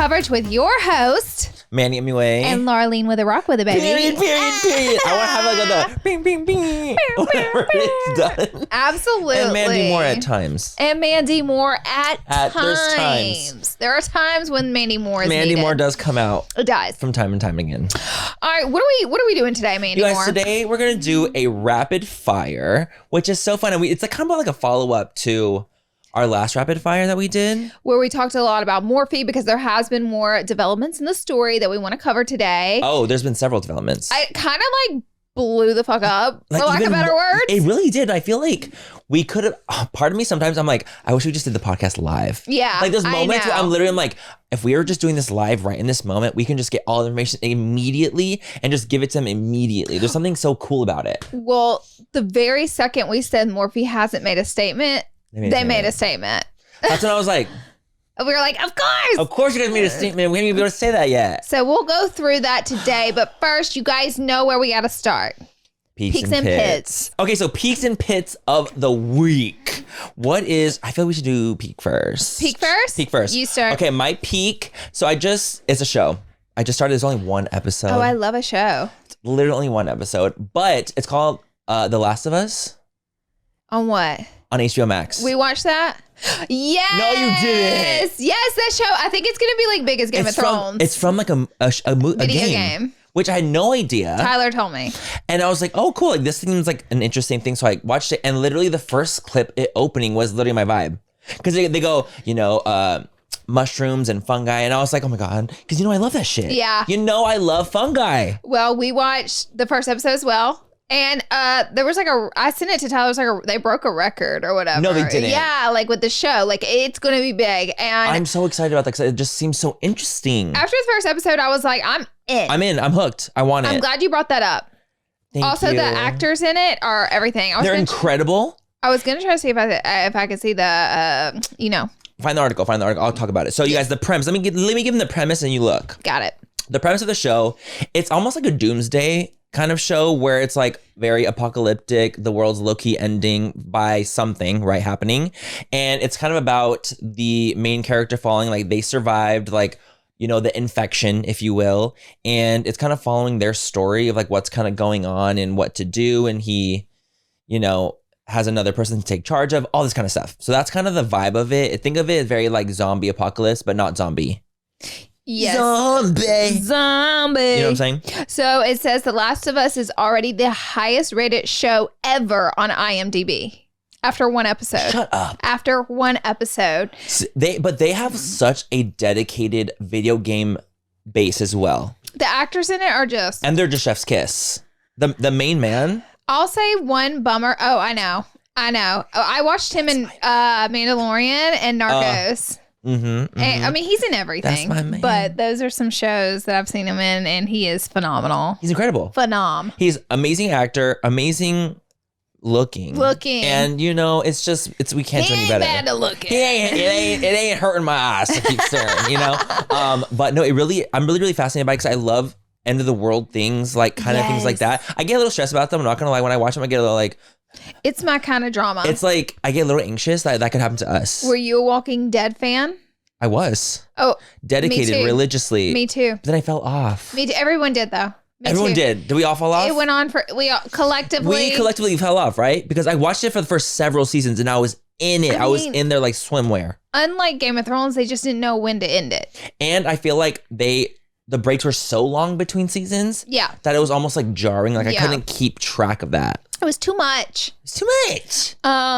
coverage with your host, Manny and Laura. And Laura with a rock with a baby. Period. I want to have like a bing, bing, bing. Whenever it's done. Absolutely. And Mandy Moore at times. There's times. There are times when Mandy Moore is Mandy needed. Moore does come out. It does. From time and time again. All right, what are we doing today, Mandy You guys, Moore? today we're going to do a rapid fire, which is so fun. And it's like kind of like a follow-up to our last rapid fire that we did. Where we talked a lot about Morphe because there has been more developments in the story that we want to cover today. Oh, there's been several developments. I kind of like blew the fuck up, for lack of better words. It really did. I feel like we could have, part of me sometimes I'm like, I wish we just did the podcast live. Yeah. Like those moments where I'm like, if we were just doing this live right in this moment, we can just get all the information immediately and just give it to them immediately. There's something so cool about it. Well, the very second we said Morphe hasn't made a statement, they made a statement. That's when I was like, we were like, of course. Of course you guys made a statement. We haven't even been able to say that yet. So we'll go through that today. But first, you guys know where we got to start. Peaks and pits. Okay, so peaks and pits of the week. I feel like we should do peak first. Peak first? Peak first. You start. Okay, my peak. So it's a show. I just started, there's only one episode. Oh, I love a show. It's literally only one episode, but it's called The Last of Us. On what? On HBO Max. We watched that? Yes. No, you didn't. Yes, that show. I think it's going to be like big as Game of Thrones. It's from like a video game. Which I had no idea. Tyler told me. And I was like, oh, cool. Like this seems like an interesting thing. So I watched it. And literally the first clip opening was literally my vibe. Because they go, mushrooms and fungi. And I was like, oh my God. Because I love that shit. Yeah. I love fungi. Well, we watched the first episode as well. And there was I sent it to Tyler. It was they broke a record or whatever. No, they didn't. Yeah, like with the show. Like it's going to be big. And I'm so excited about that because it just seems so interesting. After the first episode, I was like, I'm in. I'm hooked. I want it. I'm glad you brought that up. Thank also, you. the actors in it are everything. They're incredible. I was going to try to see if I could see the, Find the article. I'll talk about it. So you guys, the premise, let me give them the premise and you look. Got it. The premise of the show, it's almost like a doomsday kind of show where it's like very apocalyptic. The world's low-key ending by something, right, happening. And it's kind of about the main character falling, they survived, the infection, if you will. And it's kind of following their story of what's kind of going on and what to do. And he, has another person to take charge of, all this kind of stuff. So that's kind of the vibe of it. Think of it as very zombie apocalypse, but not zombie. Yes. Zombie. You know what I'm saying? So it says The Last of Us is already the highest rated show ever on IMDb after one episode. Shut up. After one episode. They have such a dedicated video game base as well. The actors in it are just... And they're just chef's kiss. The main man. I'll say one bummer. Oh, I know. I watched him in Mandalorian and Narcos. Mm-hmm. And, he's in everything. That's my man. But those are some shows that I've seen him in, and he is phenomenal. He's incredible. He's amazing actor, amazing looking. And it's we can't do any better. Bad to look at. It ain't hurting my eyes to keep staring, But no, I'm really fascinated by it because I love end of the world things, of things like that. I get a little stressed about them. I'm not gonna lie. When I watch them, I get a little it's my kind of drama. It's I get a little anxious that could happen to us. Were you a Walking Dead fan? I was. Oh, dedicated me too. Religiously. Me too. But then I fell off. Me too. Everyone did though. Everyone did. Did we all fall off? It went on we collectively fell off, right? Because I watched it for the first several seasons and I was in it. I was in there like swimwear. Unlike Game of Thrones, they just didn't know when to end it. And I feel like the breaks were so long between seasons. Yeah. That it was almost jarring. I couldn't keep track of that. It was too much. It's too much.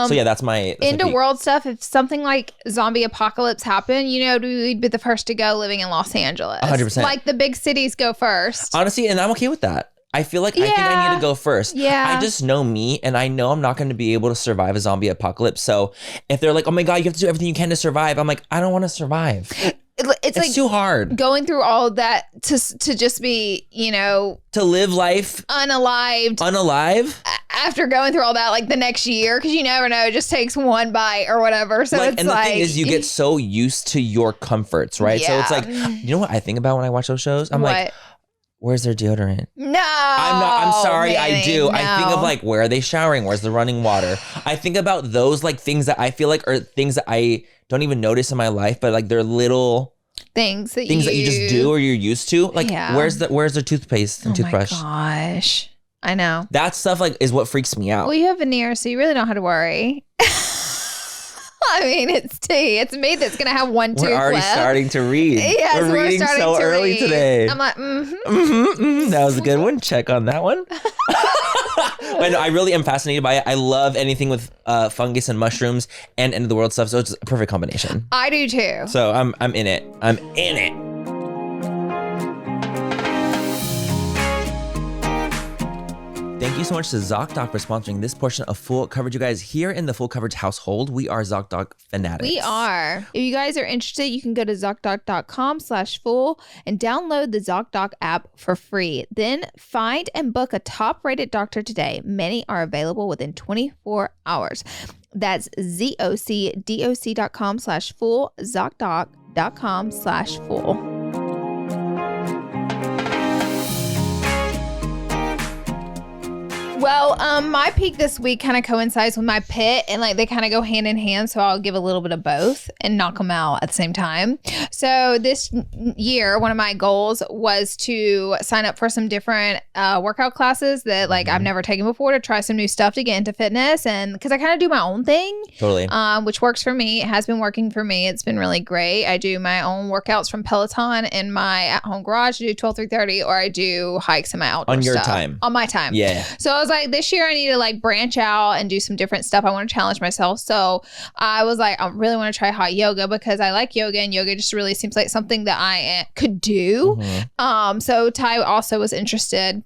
So yeah, that's my world stuff. If something like zombie apocalypse happened, we'd be the first to go living in Los Angeles. 100%. Like the big cities go first. Honestly, and I'm okay with that. I feel like I think I need to go first. Yeah. I just know me, and I know I'm not going to be able to survive a zombie apocalypse. So if they're like, oh my God, you have to do everything you can to survive, I'm like, I don't want to survive. It's too hard. Going through all of that to just be, to live life unalive after going through all that the next year, because you never know, it just takes one bite or whatever. So it's and the thing is, you get so used to your comforts, right? Yeah. So it's you know what I think about when I watch those shows? I'm like, where's their deodorant? No. I'm sorry, Manny, I do. no. I think of where are they showering? Where's the running water? I think about those things that I feel are things that I don't even notice in my life, but they're little things that you just do or you're used to. Like, where's the toothpaste and toothbrush? Oh my gosh. I know. That stuff like is what freaks me out. Well, you have veneers, so you really don't have to worry. I mean, it's tea. It's me that's going to have one tooth We're already starting to read. Yes, we're reading so early today. I'm like, That was a good one. Check on that one. But no, I really am fascinated by it. I love anything with fungus and mushrooms and end of the world stuff. So it's a perfect combination. I do too. So I'm in it. I'm in it. Thank you so much to ZocDoc for sponsoring this portion of Full Coverage. You guys, here in the Full Coverage household, we are ZocDoc fanatics. We are. If you guys are interested, you can go to ZocDoc.com/full and download the ZocDoc app for free. Then find and book a top-rated doctor today. Many are available within 24 hours. That's ZocDoc.com/full, ZocDoc.com/full. Well, my peak this week kind of coincides with my pit, and like they kind of go hand in hand. So I'll give a little bit of both and knock them out at the same time. So this year, one of my goals was to sign up for some different workout classes that like I've never taken before, to try some new stuff to get into fitness, and because I kind of do my own thing, totally, which works for me. It has been working for me. It's been really great. I do my own workouts from Peloton in my at-home garage. I do 12 through 30, or I do hikes in my outdoor on your stuff. time. On my time. Yeah. So I was like, this year I need to like branch out and do some different stuff. I want to challenge myself. So I was like, I really want to try hot yoga because I like yoga, and yoga just really seems like something that I could do. So Ty also was interested.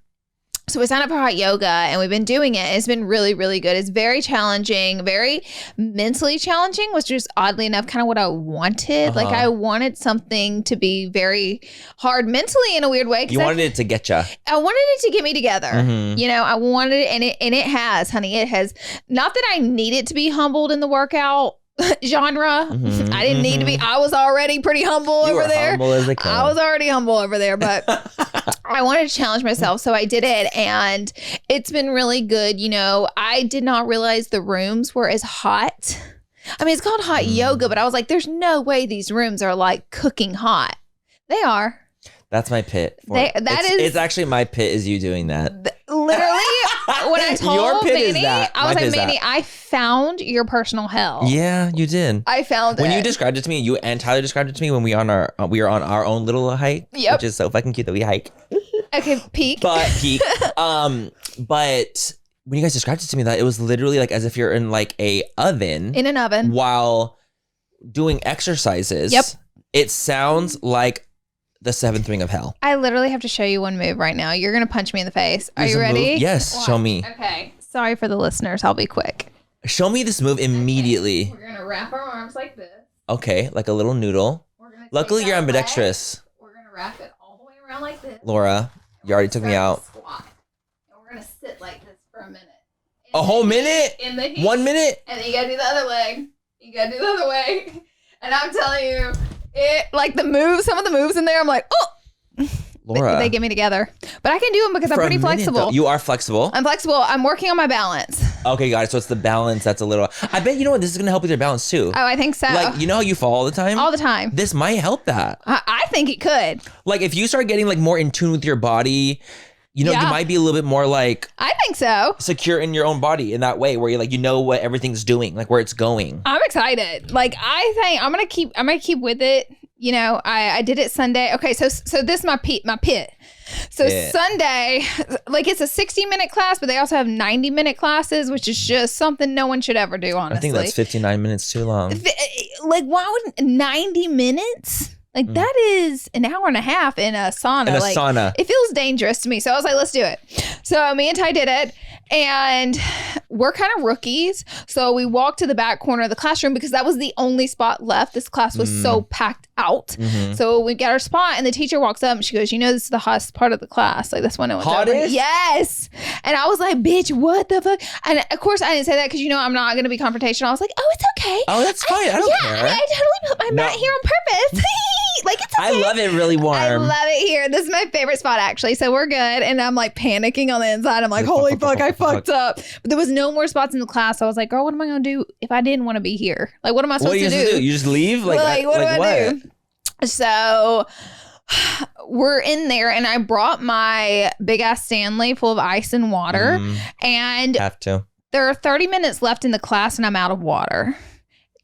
So we signed up for hot yoga, and we've been doing it. It's been really, really good. It's very challenging, very mentally challenging, which is oddly enough kind of what I wanted. Like I wanted something to be very hard mentally in a weird way. You wanted it to get you. I wanted it to get me together. You know, I wanted it, and it has, honey. It has. Not that I need it to be humbled in the workout genre. I didn't need to be. I was already pretty humble over there. Humble as a kid. I was already humble over there, but I wanted to challenge myself, so I did it, and it's been really good. You know, I did not realize the rooms were as hot. I mean, it's called hot yoga, but I was like, there's no way these rooms are like cooking hot. They are. That's my pit. It's actually my pit is you doing that. Literally, when I told your pit Manny, is that. I was My like, pit is Manny, that. I found your personal hell. Yeah, you did. I found when it. you described it to me, you and Tyler described it to me when we were on our own little hike, which is so fucking cute that we hike. Okay, peak. But when you guys described it to me, that it was literally like as if you're in like a oven. In an oven. While doing exercises. Yep. It sounds like the seventh ring of hell. I literally have to show you one move right now. You're going to punch me in the face. Are you ready? Yes, Watch. show me. Okay. Sorry for the listeners. I'll be quick. Show me this move immediately. Okay. We're going to wrap our arms like this. Okay, like a little noodle. Luckily, you're ambidextrous. We're going to wrap it all the way around like this. Laura, you already took me out. Squat. And we're going to sit like this for a minute. A whole minute? In the heat. 1 minute? And then you got to do the other leg. You got to do the other way. And I'm telling you, it like the moves, some of the moves in there, I'm like, oh. Laura. They get me together. But I can do them because I'm pretty flexible. You are flexible? I'm flexible. I'm working on my balance. Okay, got it. So it's the balance that's a little... I bet, you know what, this is going to help with your balance too. Oh, I think so. Like, you know how you fall all the time? All the time. This might help that. I think it could. Like, if you start getting like more in tune with your body, you know, you might be a little bit more like... I think so. Secure in your own body in that way where you like, you know what everything's doing, like where it's going. I'm excited. Like, I think I'm going to keep with it. You know, I did it Sunday. Okay, so this is my pit. So Sunday, like it's a 60-minute class, but they also have 90-minute classes, which is just something no one should ever do, honestly. I think that's 59 minutes too long. Like, why would 90 minutes? Like, that is an hour and a half in a sauna. Sauna. It feels dangerous to me. So I was like, let's do it. So me and Ty did it. And we're kind of rookies. So we walked to the back corner of the classroom because that was the only spot left. This class was so packed out. So we got our spot and the teacher walks up and she goes, you know, this is the hottest part of the class. Like, this one. Hottest? Yes. And I was like, bitch, what the fuck? And of course I didn't say that because, you know, I'm not going to be confrontational. I was like, oh, it's okay. Oh, that's fine. I don't care. I totally put my mat here on purpose. Like, it's okay. I love it really warm. I love it here. This is my favorite spot, actually. So we're good. And I'm like panicking on the inside. I'm like, holy fuck, I fucked up. But there was no more spots in the class. So I was like, girl, what am I going to do if I didn't want to be here? Like, what am I supposed to do? You just leave? Like, what do I do? So we're in there, and I brought my big ass Stanley full of ice and water. And have to. There are 30 minutes left in the class, and I'm out of water.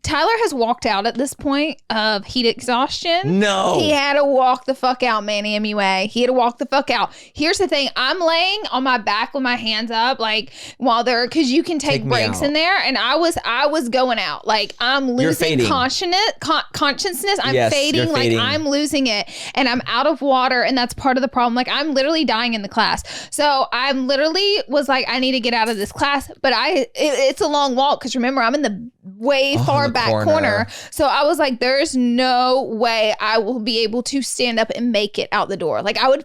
Tyler has walked out at this point of heat exhaustion. No. He had to walk the fuck out, Manny MUA. He had to walk the fuck out. Here's the thing. I'm laying on my back with my hands up, like, while they're, because you can take breaks in there. And I was going out. Like, I'm losing consciousness. I'm fading. Like, I'm losing it. And I'm out of water. And that's part of the problem. Like, I'm literally dying in the class. So I'm literally was like, I need to get out of this class. But it's a long walk. Because remember, I'm in the way far back corner. So I was like, there's no way I will be able to stand up and make it out the door. Like, I would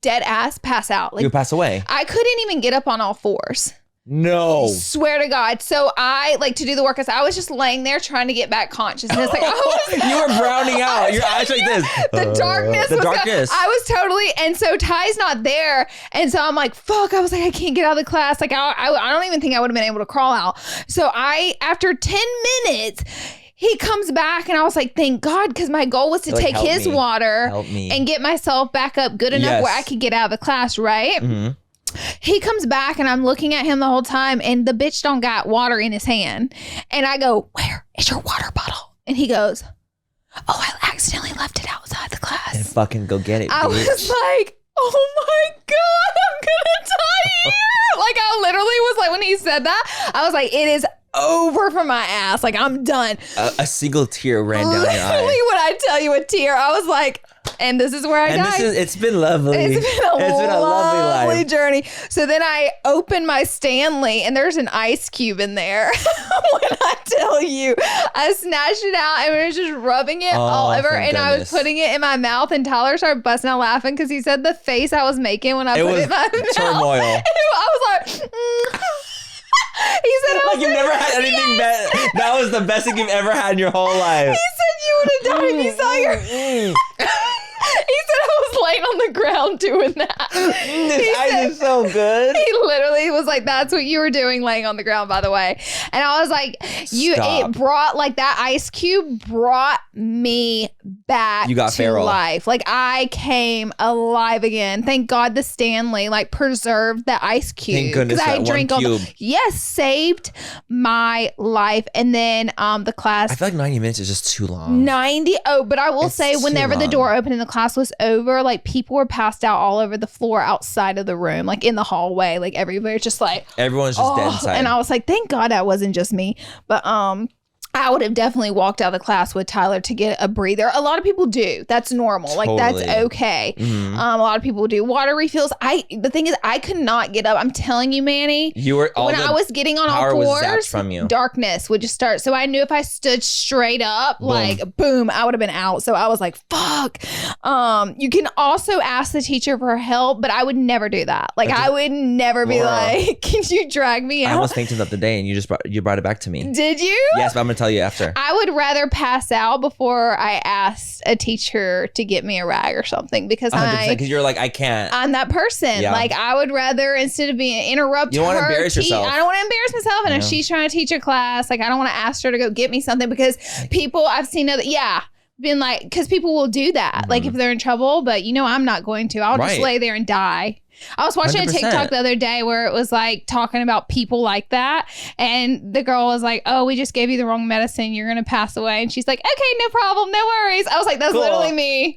dead ass pass out. Like, you would pass away. I couldn't even get up on all fours. No. Swear to God. So I, like, to do the workouts, I was just laying there trying to get back consciousness. Like, you were browning out. Your eyes like this. The darkness. I was totally, and so Ty's not there. And so I'm like, fuck. I was like, I can't get out of the class. Like, I don't even think I would have been able to crawl out. So after 10 minutes, he comes back, and I was like, thank God, because my goal was to take his water and get myself back up good enough where I could get out of the class, right? Mm-hmm. He comes back, and I'm looking at him the whole time, and the bitch don't got water in his hand. And I go, where is your water bottle? And he goes, oh, I accidentally left it outside the class. And fucking go get it, bitch. I was like, oh my God, I'm gonna die here. Like, I literally was like, when he said that, I was like, it is over for my ass. Like, I'm done. A single tear ran down your eye. Literally, when I tell you a tear, I was like, and this is where I died. It's been lovely. It's been a lovely life. Journey. So then I opened my Stanley, and there's an ice cube in there. When I tell you, I snatched it out and was just rubbing it all over, and I was putting it in my mouth, and Tyler started busting out laughing because he said the face I was making when I put it in my mouth. Turmoil. I was like, He said, like, you've never had anything better. That was the best thing you've ever had in your whole life. He said you would have died if you saw your... He said I was laying on the ground doing that. This ice is so good. He literally was like, that's what you were doing laying on the ground, by the way. And I was like, it brought, like, that ice cube brought me back to life. Like, I came alive again. Thank God the Stanley, like, preserved the ice cube. Thank goodness that one cube. Saved my life. And then the class. I feel like 90 minutes is just too long. But I will say, whenever the door opened and the class was over, like, people were passed out all over the floor outside of the room, like in the hallway, like everywhere, just like everyone's just dead inside. And I was like, thank God that wasn't just me. But I would have definitely walked out of the class with Tyler to get a breather. A lot of people do. That's normal. Totally. Like, that's okay. Mm-hmm. A lot of people do water refills. The thing is, I could not get up. I'm telling you, Manny. When I was getting on all fours, from you. Darkness would just start. So I knew if I stood straight up, like, boom, I would have been out. So I was like, fuck. You can also ask the teacher for help, but I would never do that. Like, I would never be like, can you drag me out? I almost fainted up the day, and you brought it back to me. Did you? Yes, but I'm gonna tell you after. I would rather pass out before I asked a teacher to get me a rag or something, because because you're like, I can't. I'm that person. Yeah. Like, I would rather, instead of being interrupt you don't want to embarrass yourself. I don't want to embarrass myself. And if she's trying to teach a class, like, I don't want to ask her to go get me something, because people I've seen been like, because people will do that, mm-hmm. like, if they're in trouble. But I'm not going to. I'll just lay there and die. I was watching 100%. A TikTok the other day where it was like talking about people like that, and the girl was like, oh, we just gave you the wrong medicine, you're gonna pass away. And she's like, okay, no problem, no worries. I was like, that's literally me.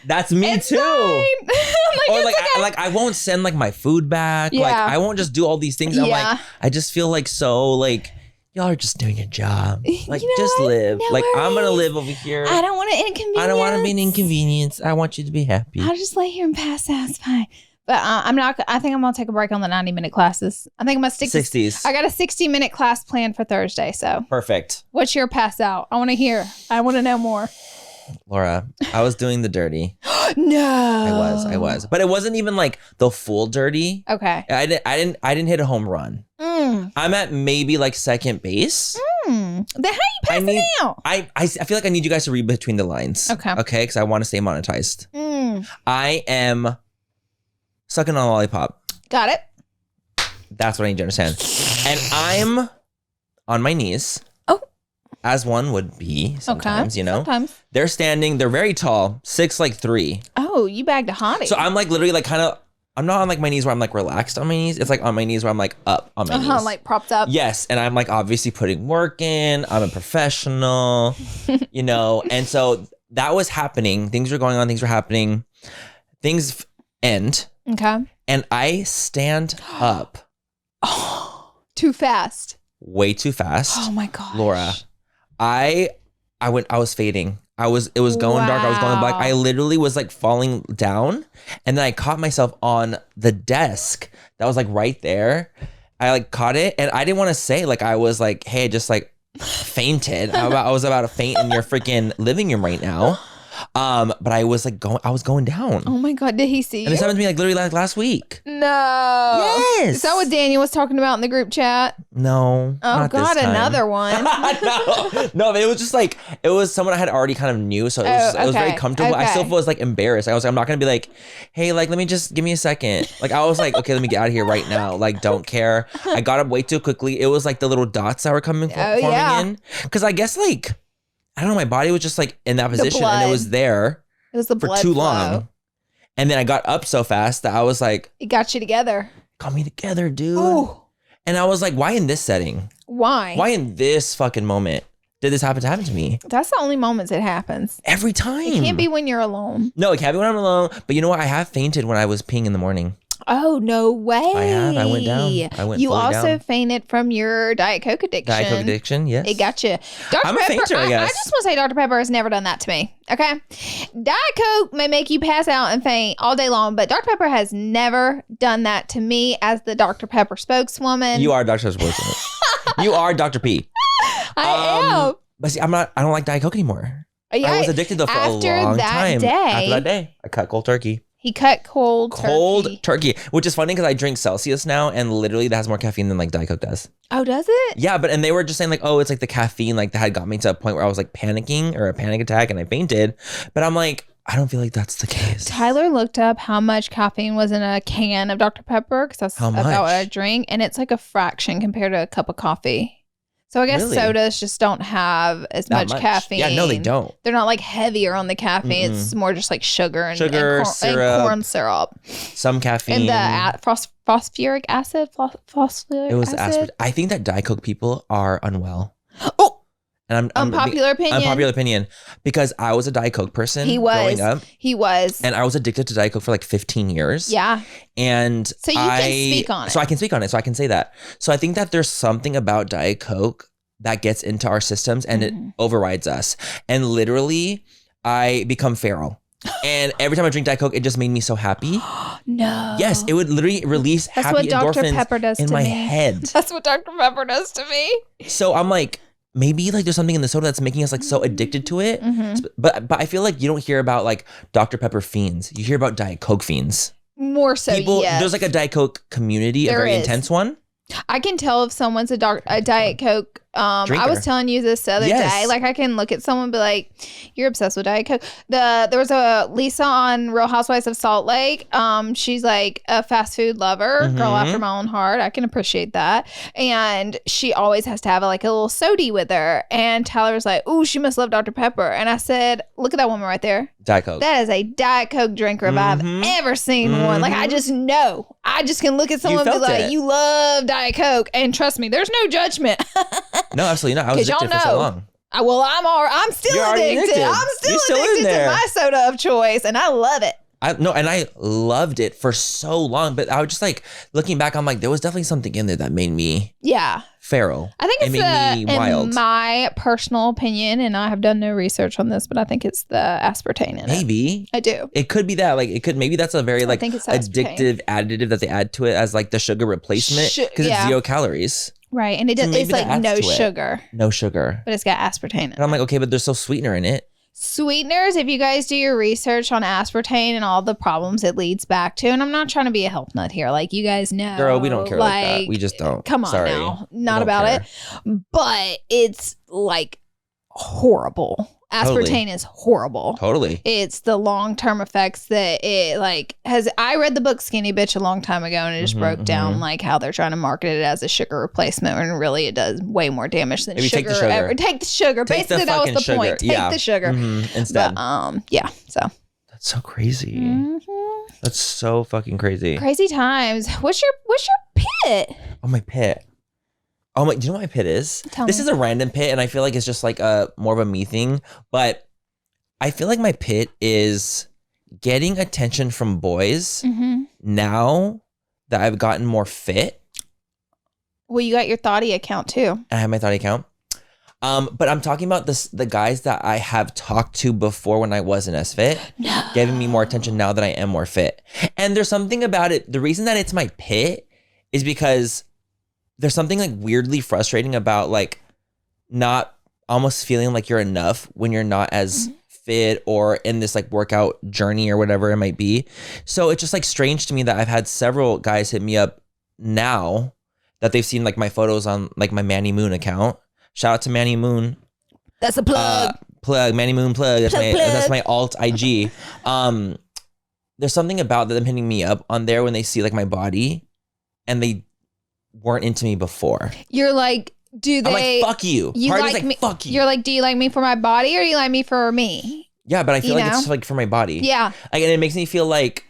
That's me too. I won't send, like, my food back. Yeah. Like, I won't just do all these things. I'm like, I just feel like so, like, y'all are just doing your job. Like, just live. No like, worries. I'm gonna live over here. I don't want to inconvenience. I don't want to be an inconvenience. I want you to be happy. I'll just lay here and pass out. It's fine. But I'm not. I think I'm gonna take a break on the 90-minute classes. I think I'm gonna stick 60s. I got a 60-minute class planned for Thursday. So perfect. What's your pass out? I want to hear. I want to know more. Laura, I was doing the dirty. No, I was, but it wasn't even like the full dirty. Okay. I didn't hit a home run. I'm at maybe like second base. Then how are you passing out? I feel like I need you guys to read between the lines. Okay, because I want to stay monetized. I am sucking on a lollipop. Got it. That's what I need you to understand. And I'm on my knees. Oh. as one would be sometimes, you know. Sometimes. They're standing. They're very tall, 6'3". Oh, you bagged a hottie. So I'm like literally like kind of. I'm not on like my knees where I'm like relaxed on my knees. It's like on my knees where I'm like up on my knees. Like propped up. Yes, and I'm like obviously putting work in. I'm a professional, you know. And so that was happening. Things were going on. Things were happening. Things end. Okay. And I stand up. Too fast. Way too fast. Oh my gosh. Laura, I was fading. It was going dark. I was going black. I literally was like falling down, and then I caught myself on the desk that was like right there. I like caught it, and I didn't want to say like I was like, hey, I just like fainted. I was about to faint in your freaking living room right now. But I was going down. Oh my God, did he see you? And this happened to me like literally like last week. No. Yes. Is that what Daniel was talking about in the group chat? No. Oh not God, this time. another one. No, but it was just like, it was someone I had already kind of knew. So it was very comfortable. I still was like embarrassed. I was like, I'm not going to be like, hey, like, let me just give me a second. Like, I was like, okay, let me get out of here right now. Like, don't care. I got up way too quickly. It was like the little dots that were forming in. Because I guess like, I don't know, my body was just like in that position and it was there the for blood too flow. long. And then I got up so fast that I was like, it got you together. got me together, dude. Ooh. And I was like, why in this setting? Why? Why in this fucking moment did this happen to me? That's the only moments it happens. Every time. It can't be when you're alone. No, it can't be when I'm alone. But you know what? I have fainted when I was peeing in the morning. Oh, no way. I have. I went down. You also down. fainted from your Diet Coke addiction. Diet Coke addiction, yes. It got you. Dr. I'm Pepper, a fainter, I guess. I just want to say Dr. Pepper has never done that to me. Okay? Diet Coke may make you pass out and faint all day long, but Dr. Pepper has never done that to me as the Dr. Pepper spokeswoman. You are Dr. Pepper spokeswoman. You are Dr. P. I am. But see, I don't like Diet Coke anymore. Yeah, I was addicted to it for a long time. After that day, I cut cold turkey. He cut cold turkey, which is funny because I drink Celsius now, and literally that has more caffeine than like Diet Coke does. Oh, does it? Yeah, and they were just saying like, oh, it's like the caffeine like that had got me to a point where I was like panicking or a panic attack and I fainted. But I'm like, I don't feel like that's the case. Tyler looked up how much caffeine was in a can of Dr. Pepper because that's about what I drink, and it's like a fraction compared to a cup of coffee. So I guess sodas just don't have as much caffeine. Yeah, no, they don't. They're not like heavier on the caffeine. Mm-mm. It's more just like sugar and syrup, and corn syrup. Some caffeine. And the phosphoric acid. It was acid. I think that Diet Coke people are unwell. Oh. And unpopular opinion. Because I was a Diet Coke person growing up. He was. And I was addicted to Diet Coke for like 15 years. Yeah. And so you can speak on it. So I can speak on it. So I can say that. So I think that there's something about Diet Coke that gets into our systems and it overrides us. And literally, I become feral. And every time I drink Diet Coke, it just made me so happy. No. Yes, it would literally release happy endorphins in my head. That's what Dr. Pepper does to me. So I'm like, maybe like there's something in the soda that's making us like so addicted to it. Mm-hmm. But I feel like you don't hear about like Dr. Pepper fiends. You hear about Diet Coke fiends. More so, yes. There's like a Diet Coke community, a very intense one. I can tell if someone's a Diet Coke. I was telling you this the other day. Like I can look at someone and be like, "You're obsessed with Diet Coke." There was a Lisa on Real Housewives of Salt Lake. She's like a fast food lover, girl after my own heart. I can appreciate that. And she always has to have like a little sody with her. And Tyler was like, "Ooh, she must love Dr. Pepper." And I said, "Look at that woman right there. Diet Coke. That is a Diet Coke drinker if I've ever seen one. Like I just know. I just can look at someone and be like, "You love Diet Coke," and trust me, there's no judgment. No, absolutely not. I was addicted for so long. I'm still addicted. I'm still addicted to my soda of choice, and I love it. And I loved it for so long, but I was just like looking back, I'm like, there was definitely something in there that made me feral. I think it's wild. In my personal opinion, and I have done no research on this, but I think it's the aspartame in it. Maybe. I do. It could be that. Like it could, maybe that's a very like addictive additive that they add to it as like the sugar replacement because it's 0 calories. Right. And it's like no sugar. No sugar. But it's got aspartame in it. And I'm like, okay, but there's no sweetener in it. Sweeteners, if you guys do your research on aspartame and all the problems it leads back to, and I'm not trying to be a health nut here, like you guys know. Girl, we don't care like that. We just don't. Come on now. Not about it. But it's like horrible. Aspartame is horrible. Totally. It's the long-term effects that it like has. I read the book Skinny Bitch a long time ago, and it just broke down like how they're trying to market it as a sugar replacement, when really it does way more damage than Maybe sugar. Take the sugar. Ever. Take the sugar. Take Basically, the that was the fucking point. sugar. Take the sugar Instead. But yeah. So that's so crazy. That's so fucking crazy. Crazy times. What's your pit? Oh, my pit. Oh my! Do you know what my pit is? This is a random pit, and I feel like it's just like a more of a me thing. But I feel like my pit is getting attention from boys now that I've gotten more fit. Well, you got your Thoughty account too. I have my Thoughty account. But I'm talking about the guys that I have talked to before when I wasn't as fit, giving me more attention now that I am more fit. And there's something about it. The reason that it's my pit is because there's something like weirdly frustrating about like not almost feeling like you're enough when you're not as fit or in this like workout journey or whatever it might be. So it's just like strange to me that I've had several guys hit me up now that they've seen like my photos on like my Manny Moon account. Shout out to Manny Moon. That's a plug. Manny Moon plug. That's my alt IG. There's something about them hitting me up on there when they see like my body and they weren't into me before. You're like, do they? I'm like, fuck you. You like me? Fuck you. You're like, do you like me for my body or do you like me for me? Yeah, but I feel like it's like for my body. Yeah. Like, and it makes me feel like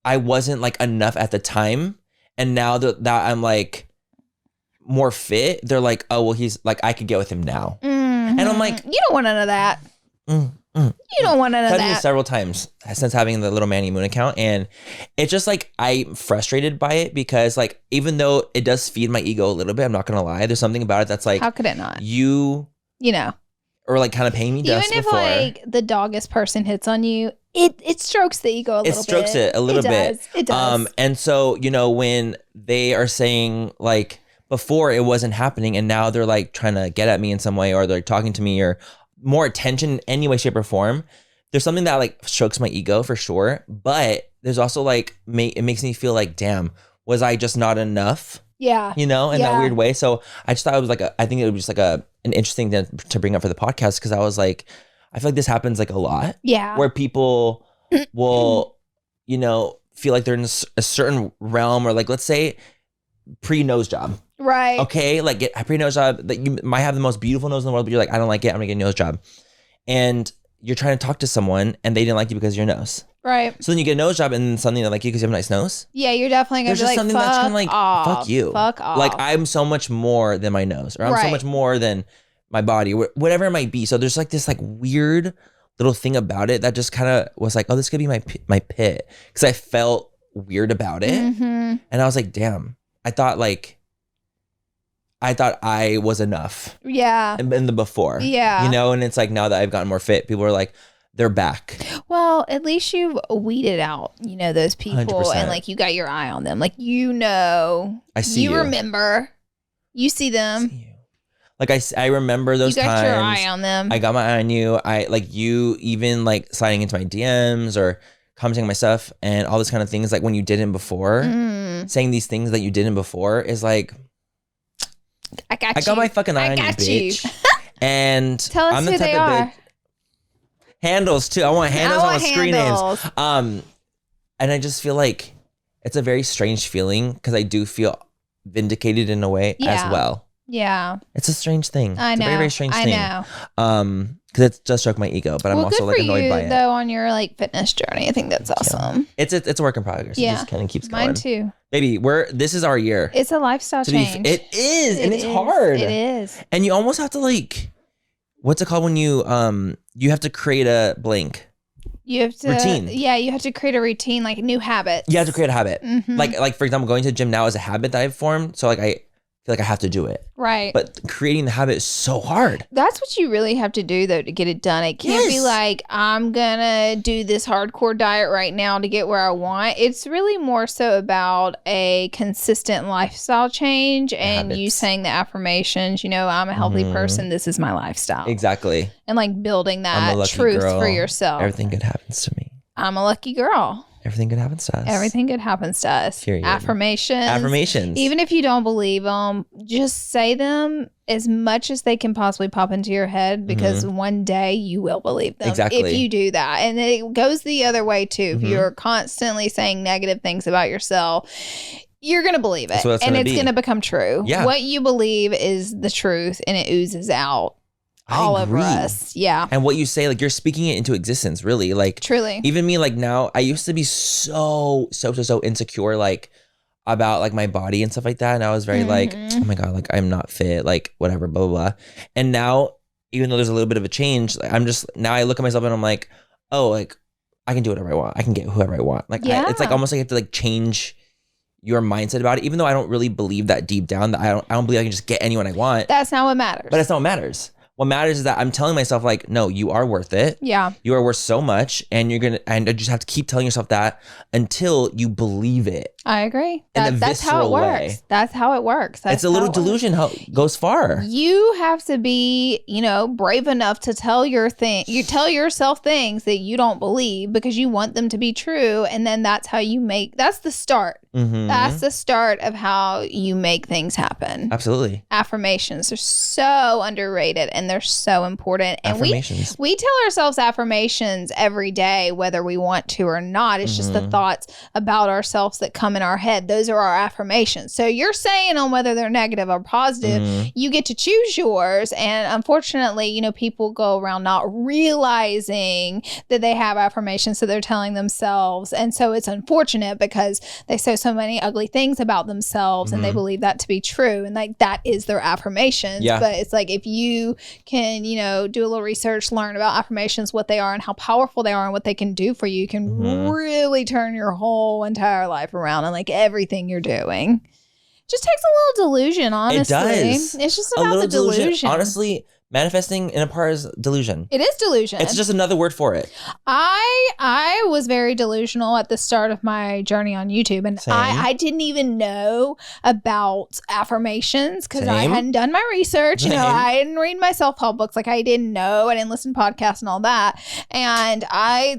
I wasn't like enough at the time, and now that I'm like more fit, they're like, oh well, he's like, I could get with him now, and I'm like, you don't want none of that. You don't want none of that. I've done it several times since having the little Manny Moon account, and it's just like I'm frustrated by it because like even though it does feed my ego a little bit, I'm not gonna lie, there's something about it that's like, how could it not? You know, or like kind of paying me dust even if before. Like the doggest person hits on you, it strokes the ego a little bit. It strokes it a little bit. It does. And so when they are saying like before it wasn't happening, and now they're like trying to get at me in some way, or they're talking to me or more attention in any way, shape, or form, there's something that like strokes my ego for sure. But there's also like it makes me feel like, damn, was I just not enough? Yeah. In that weird way. So I just thought it was like I think it was just like an interesting thing to bring up for the podcast, because I was like, I feel like this happens like a lot. Yeah. Where people will, feel like they're in a certain realm, or like, let's say pre-nose job. Right. Okay. Like get a pre-nose job that you might have the most beautiful nose in the world, but you're like, I don't like it. I'm gonna get a nose job. And you're trying to talk to someone and they didn't like you because of your nose. Right. So then you get a nose job and suddenly they like you because you have a nice nose. Yeah, you're definitely gonna be like, something that's kind of like, fuck you. Fuck off. Like I'm so much more than my nose, or I'm so much more than my body, whatever it might be. So there's like this like weird little thing about it that just kind of was like, oh, this could be my pit, because I felt weird about it. And I was like, damn, I thought I was enough. Yeah. In the before. Yeah. And it's like now that I've gotten more fit, people are like, they're back. Well, at least you've weeded out, those people 100%. And like you got your eye on them. Like, I see you. Remember. You see them. Like I remember those times. You got your eye on them. I got my eye on you. I like you even like sliding into my DMs or commenting on my stuff and all this kind of things. Like when you didn't before, saying these things that you didn't before is like, I got my fucking eye on you, bitch. And tell us I'm the who type they of are. Handles too. I want handles. I want screen names. And I just feel like it's a very strange feeling because I do feel vindicated in a way as well. Yeah. It's a strange thing. I know. It's a very, very strange thing. I know. Because it does stroke my ego, but I'm also like annoyed by it. Though on your like fitness journey, I think that's awesome. It's a work in progress. Yeah. It just kind of keeps going. Mine too. Baby, this is our year. It's a lifestyle change. It is, and it's hard. It is. And you almost have to like, what's it called when you have to create a blank. You have to routine. Yeah, you have to create a routine, like new habits. You have to create a habit. Like for example, going to the gym now is a habit that I've formed. So like I feel like I have to do it. Right. But creating the habit is so hard. That's what you really have to do though to get it done. It can't be like, I'm gonna do this hardcore diet right now to get where I want. It's really more so about a consistent lifestyle change and you saying the affirmations, I'm a healthy person. This is my lifestyle. Exactly. And like building that truth for yourself. Everything good happens to me. I'm a lucky girl. Everything good happens to us. Everything good happens to us. Period. Affirmations. Even if you don't believe them, just say them as much as they can possibly pop into your head, because one day you will believe them. Exactly. If you do that. And it goes the other way too. If you're constantly saying negative things about yourself, you're going to believe it. And it's going to become true. Yeah. What you believe is the truth, and it oozes out. All over us. Yeah. And what you say, like, you're speaking it into existence, really. Like, truly. Even me, like, now, I used to be so insecure, like, about, like, my body and stuff like that. And I was very like, oh my God, like, I'm not fit, like, whatever, blah, blah, blah. And now, even though there's a little bit of a change, like, now I look at myself and I'm like, oh, like, I can do whatever I want. I can get whoever I want. Like, it's like almost like you have to, like, change your mindset about it, even though I don't really believe that deep down, that I don't believe I can just get anyone I want. That's not what matters. But that's not what matters. What matters is that I'm telling myself, like, no, you are worth it. Yeah. You are worth so much. And I just have to keep telling yourself that until you believe it. I agree. That's how it works. That's how it works. It's a little delusion how it goes far. You have to be, brave enough to tell yourself things that you don't believe because you want them to be true. And then that's how that's the start. That's the start of how you make things happen. Absolutely. Affirmations are so underrated and they're so important. And we tell ourselves affirmations every day, whether we want to or not. It's just the thoughts about ourselves that come in our head. Those are our affirmations. So you're saying on whether they're negative or positive, you get to choose yours. And unfortunately, people go around not realizing that they have affirmations that they're telling themselves. And so it's unfortunate because they say so many ugly things about themselves and they believe that to be true. And like that is their affirmations. Yeah. But it's like if you can, do a little research, learn about affirmations, what they are and how powerful they are and what they can do for you, you can really turn your whole entire life around and like everything you're doing. Just takes a little delusion, honestly. It does. It's just about the delusion. Honestly, manifesting in a part is delusion. It is delusion. It's just another word for it. I was very delusional at the start of my journey on YouTube. And I didn't even know about affirmations because I hadn't done my research. I didn't read my self-help books. Like I didn't know. I didn't listen to podcasts and all that. And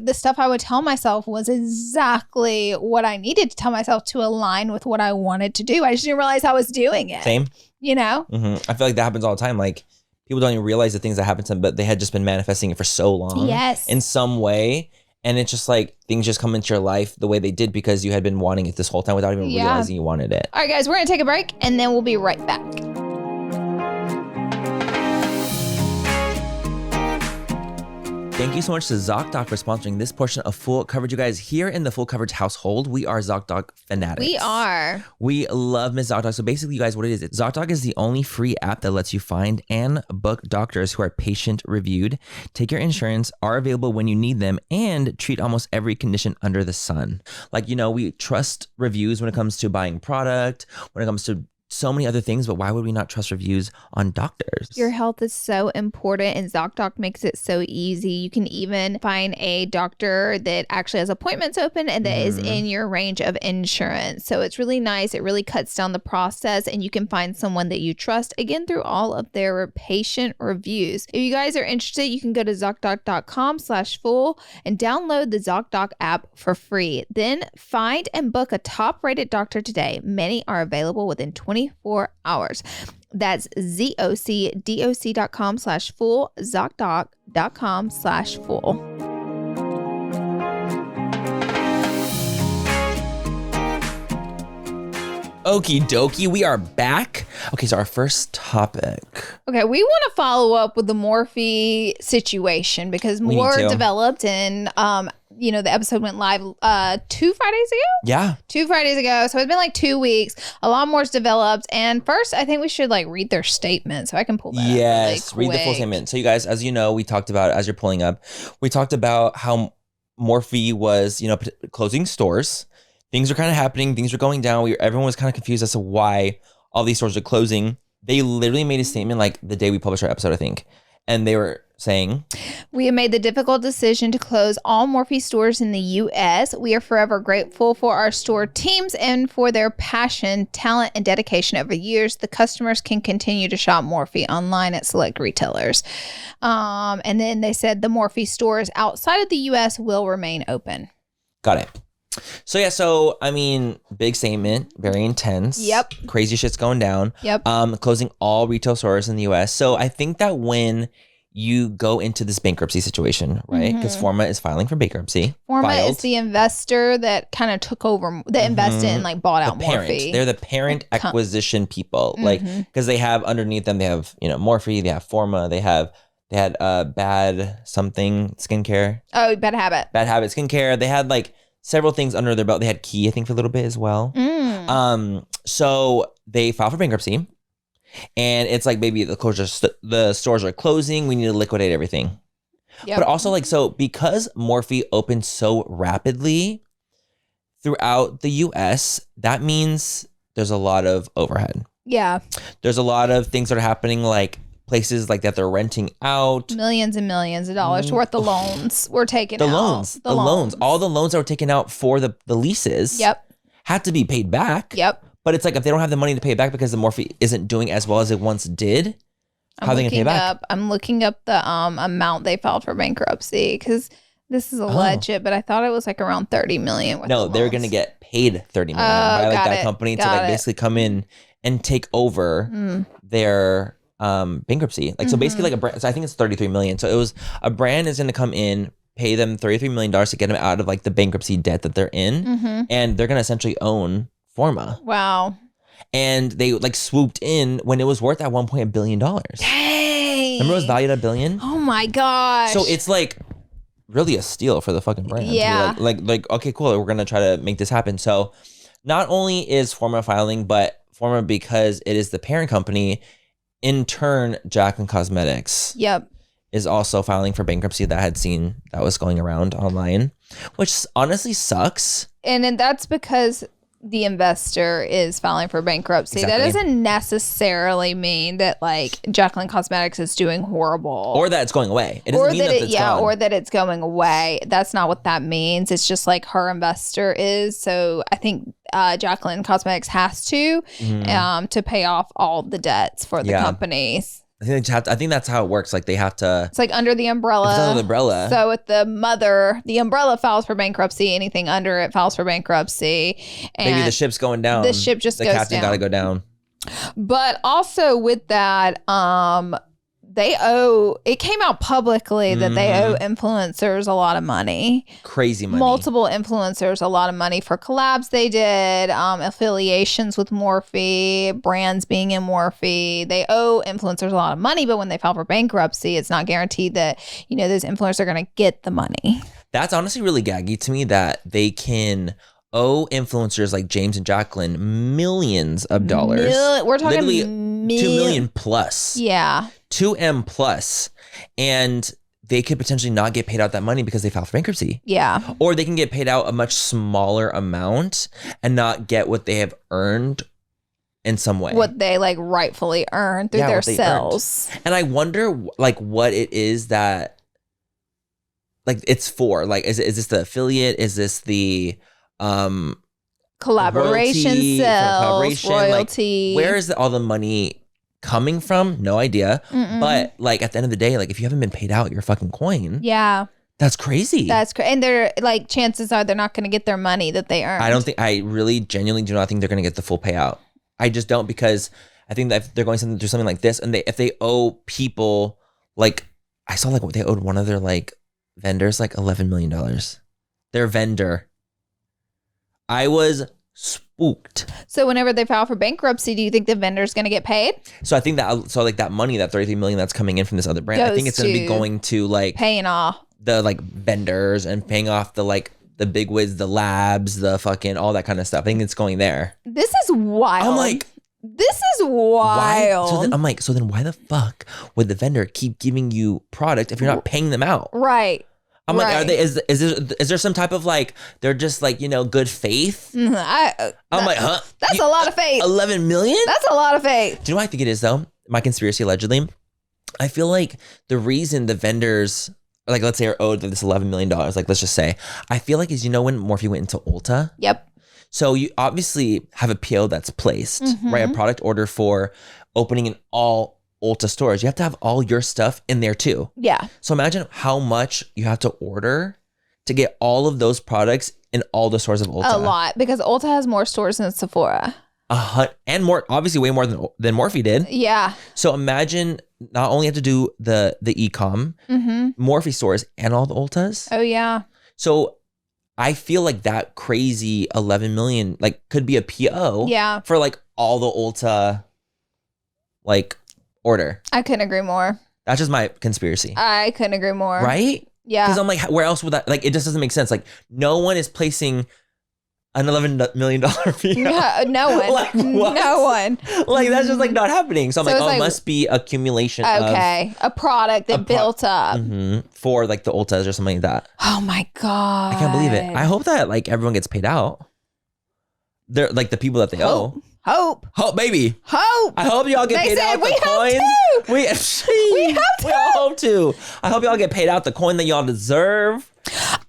the stuff I would tell myself was exactly what I needed to tell myself to align with what I wanted to do. I just didn't realize I was doing it. Same. I feel like that happens all the time. Like, people don't even realize the things that happen to them, but they had just been manifesting it for so long. Yes. In some way. And it's just like things just come into your life the way they did because you had been wanting it this whole time without even realizing you wanted it. All right, guys, we're going to take a break and then we'll be right back. Thank you so much to ZocDoc for sponsoring this portion of Full Coverage. You guys, here in the Full Coverage household, we are ZocDoc fanatics. We are. We love Miss ZocDoc. So basically, you guys, what it is, ZocDoc is the only free app that lets you find and book doctors who are patient reviewed, take your insurance, are available when you need them, and treat almost every condition under the sun. Like, we trust reviews when it comes to buying product, when it comes to so many other things, but why would we not trust reviews on doctors? Your health is so important and ZocDoc makes it so easy. You can even find a doctor that actually has appointments open and that is in your range of insurance. So it's really nice. It really cuts down the process and you can find someone that you trust, again, through all of their patient reviews. If you guys are interested, you can go to ZocDoc.com/full and download the ZocDoc app for free. Then find and book a top-rated doctor today. Many are available within 24 hours. That's ZocDoc.com/full, ZocDoc.com/full. Okie dokie, we are back. Okay, so our first topic. Okay, we want to follow up with the Morphe situation because more developed and the episode went live 2 Fridays ago? Yeah. 2 Fridays ago. So it's been like 2 weeks. A lot more's developed. And first, I think we should read their statement so I can pull that up really quick. Read the full statement. So you guys, as you know, we talked about, as you're pulling up, we talked about how Morphe was, closing stores. Things are kind of happening. Things are going down. Everyone was kind of confused as to why all these stores are closing. They literally made a statement like the day we published our episode, I think. And they were saying, "We have made the difficult decision to close all Morphe stores in the U.S. We are forever grateful for our store teams and for their passion, talent, and dedication over years. The customers can continue to shop Morphe online at select retailers." And then they said the Morphe stores outside of the U.S. will remain open. Got it. So yeah, so I mean, big statement, very intense. Yep. Crazy shit's going down. Yep. Closing all retail stores in the US. So I think that when you go into this bankruptcy situation, right? Because Forma is filing for bankruptcy. Forma is the investor that kind of took over, that invested and like bought out Morphe. They're the parent acquisition people, like because they have underneath them, they have Morphe, they have Forma, they had Bad something skincare. Oh, Bad Habit skincare. They had like several things under their belt. They had Key, I think, for a little bit as well. So they filed for bankruptcy. And it's like, baby, the stores are closing. We need to liquidate everything. Yep. But also, like, so because Morphe opened so rapidly throughout the US, that means there's a lot of overhead. Yeah. There's a lot of things that are happening, like places like that they're renting out. Millions and millions of dollars worth of loans were taken out. The loans. All the loans that were taken out for the leases. Yep. Had to be paid back. Yep. But it's like if they don't have the money to pay it back because the Morphe isn't doing as well as it once did, how are they going to pay it back? I'm looking up the amount they filed for bankruptcy because this is alleged, but I thought it was like around 30 million. No, they're going to get paid 30 million by like that company to like basically come in and take over their bankruptcy. Like so basically like a brand. So I think it's 33 million. So it was a brand is going to come in, pay them $33 million to get them out of like the bankruptcy debt that they're in, and they're going to essentially own Forma. Wow. And they like swooped in when it was worth at one point $1 billion. Dang. Remember it was valued at $1 billion? Oh my gosh. So it's like really a steal for the fucking brand. Yeah. Like okay, cool. We're gonna try to make this happen. So not only is Forma filing, but Forma, because it is the parent company, in turn, Jaclyn Cosmetics. Yep. Is also filing for bankruptcy that was going around online, which honestly sucks. And then that's because the investor is filing for bankruptcy. Exactly. That doesn't necessarily mean that like Jaclyn Cosmetics is doing horrible, or that it's going away. It doesn't mean that it's gone. Or that it's going away. That's not what that means. It's just like her investor is. So I think Jaclyn Cosmetics has to pay off all the debts for the companies. I think that's how it works. Like they have to. It's like under the umbrella. It's under the umbrella. So if the umbrella files for bankruptcy, anything under it files for bankruptcy. And maybe the ship's going down. The ship just goes down. The captain got to go down. But also with that, it came out publicly that they owe influencers a lot of money. Crazy money. Multiple influencers a lot of money for collabs they did, affiliations with Morphe, brands being in Morphe. They owe influencers a lot of money, but when they file for bankruptcy, it's not guaranteed that, those influencers are going to get the money. That's honestly really gaggy to me that they can owe influencers like James and Jaclyn millions of dollars. We're talking literally 2 million plus. Yeah. 2M plus. And they could potentially not get paid out that money because they filed for bankruptcy. Yeah. Or they can get paid out a much smaller amount and not get what they have earned in some way. What they like rightfully earned through their sales. And I wonder like what it is that like it's for. Like is this the affiliate? Is this the collaboration sales, royalty? Like, where is all the money coming from? No idea. But like at the end of the day, like if you haven't been paid out your fucking coin, that's crazy. That's crazy. And they're like, chances are they're not going to get their money that they earned. I really genuinely do not think they're going to get the full payout. I just don't, because I think that if they're going through something like this, and if they owe people, like I saw like they owed one of their like vendors like $11 million. Their vendor. I was spooked. So whenever they file for bankruptcy, do you think the vendor's going to get paid? So I think that money, that $33 million that's coming in from this other brand, I think it's going to be going to like paying off the like vendors and paying off the like the big wigs, the labs, the fucking all that kind of stuff. I think it's going there. This is wild. I'm like, this is wild. So then why the fuck would the vendor keep giving you product if you're not paying them out? Right. I'm like, are they? Is there some type of like they're just like good faith? I'm like, huh? That's a lot of faith. 11 million? That's a lot of faith. Do you know what I think it is though? My conspiracy allegedly. I feel like the reason the vendors, like let's say, are owed this $11 million, like let's just say, I feel like is when Morphe went into Ulta. Yep. So you obviously have a PO that's placed, right? A product order for opening in all Ulta stores. You have to have all your stuff in there too. Yeah. So imagine how much you have to order to get all of those products in all the stores of Ulta? A lot, because Ulta has more stores than Sephora. And more, obviously way more than Morphe did. Yeah. So imagine not only have to do the e-com, Morphe stores and all the Ultas. Oh yeah. So I feel like that crazy 11 million like could be a PO for like all the Ulta like order. I couldn't agree more. That's just my conspiracy. I couldn't agree more. Right? Yeah. Because I'm like, where else would that, like, it just doesn't make sense. Like, no one is placing an $11 million PO. No one. Like, what? No one. Like, that's just like not happening. So I'm like, oh, like, it must be accumulation of a product that built up. For like the Ultas or something like that. Oh my God. I can't believe it. I hope that like everyone gets paid out. They're like the people that they owe. Hope, baby. Hope. I hope y'all get paid out the coin. We have to. We all hope to. I hope y'all get paid out the coin that y'all deserve.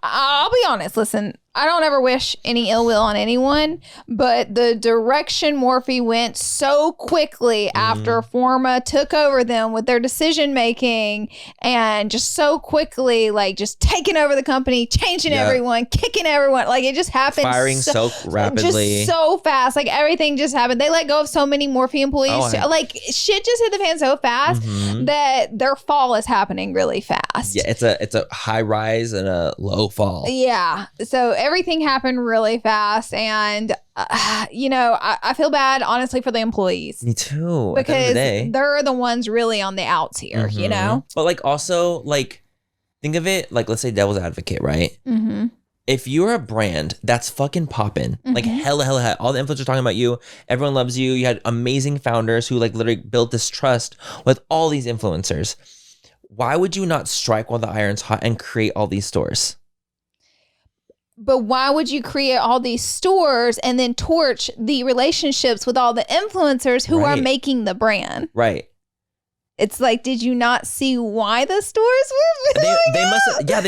I'll be honest. Listen, I don't ever wish any ill will on anyone, but the direction Morphe went so quickly after Forma took over them with their decision making and just so quickly, like just taking over the company, changing everyone, kicking everyone. Like it just happened. Firing so rapidly. Just so fast. Like everything just happened. They let go of so many Morphe employees. Like shit just hit the fan so fast that their fall is happening really fast. Yeah, it's a high rise and a low fall. Yeah. So everything happened really fast. And, I feel bad, honestly, for the employees. Me too. Because they're the ones really on the outs here, you know? But like also, like, think of it, like, let's say devil's advocate, right? If you're a brand that's fucking popping, like hella, all the influencers talking about you, everyone loves you, you had amazing founders who like literally built this trust with all these influencers. Why would you not strike while the iron's hot and create all these stores? But why would you create all these stores and then torch the relationships with all the influencers who are making the brand? Right. It's like, did you not see why the stores were they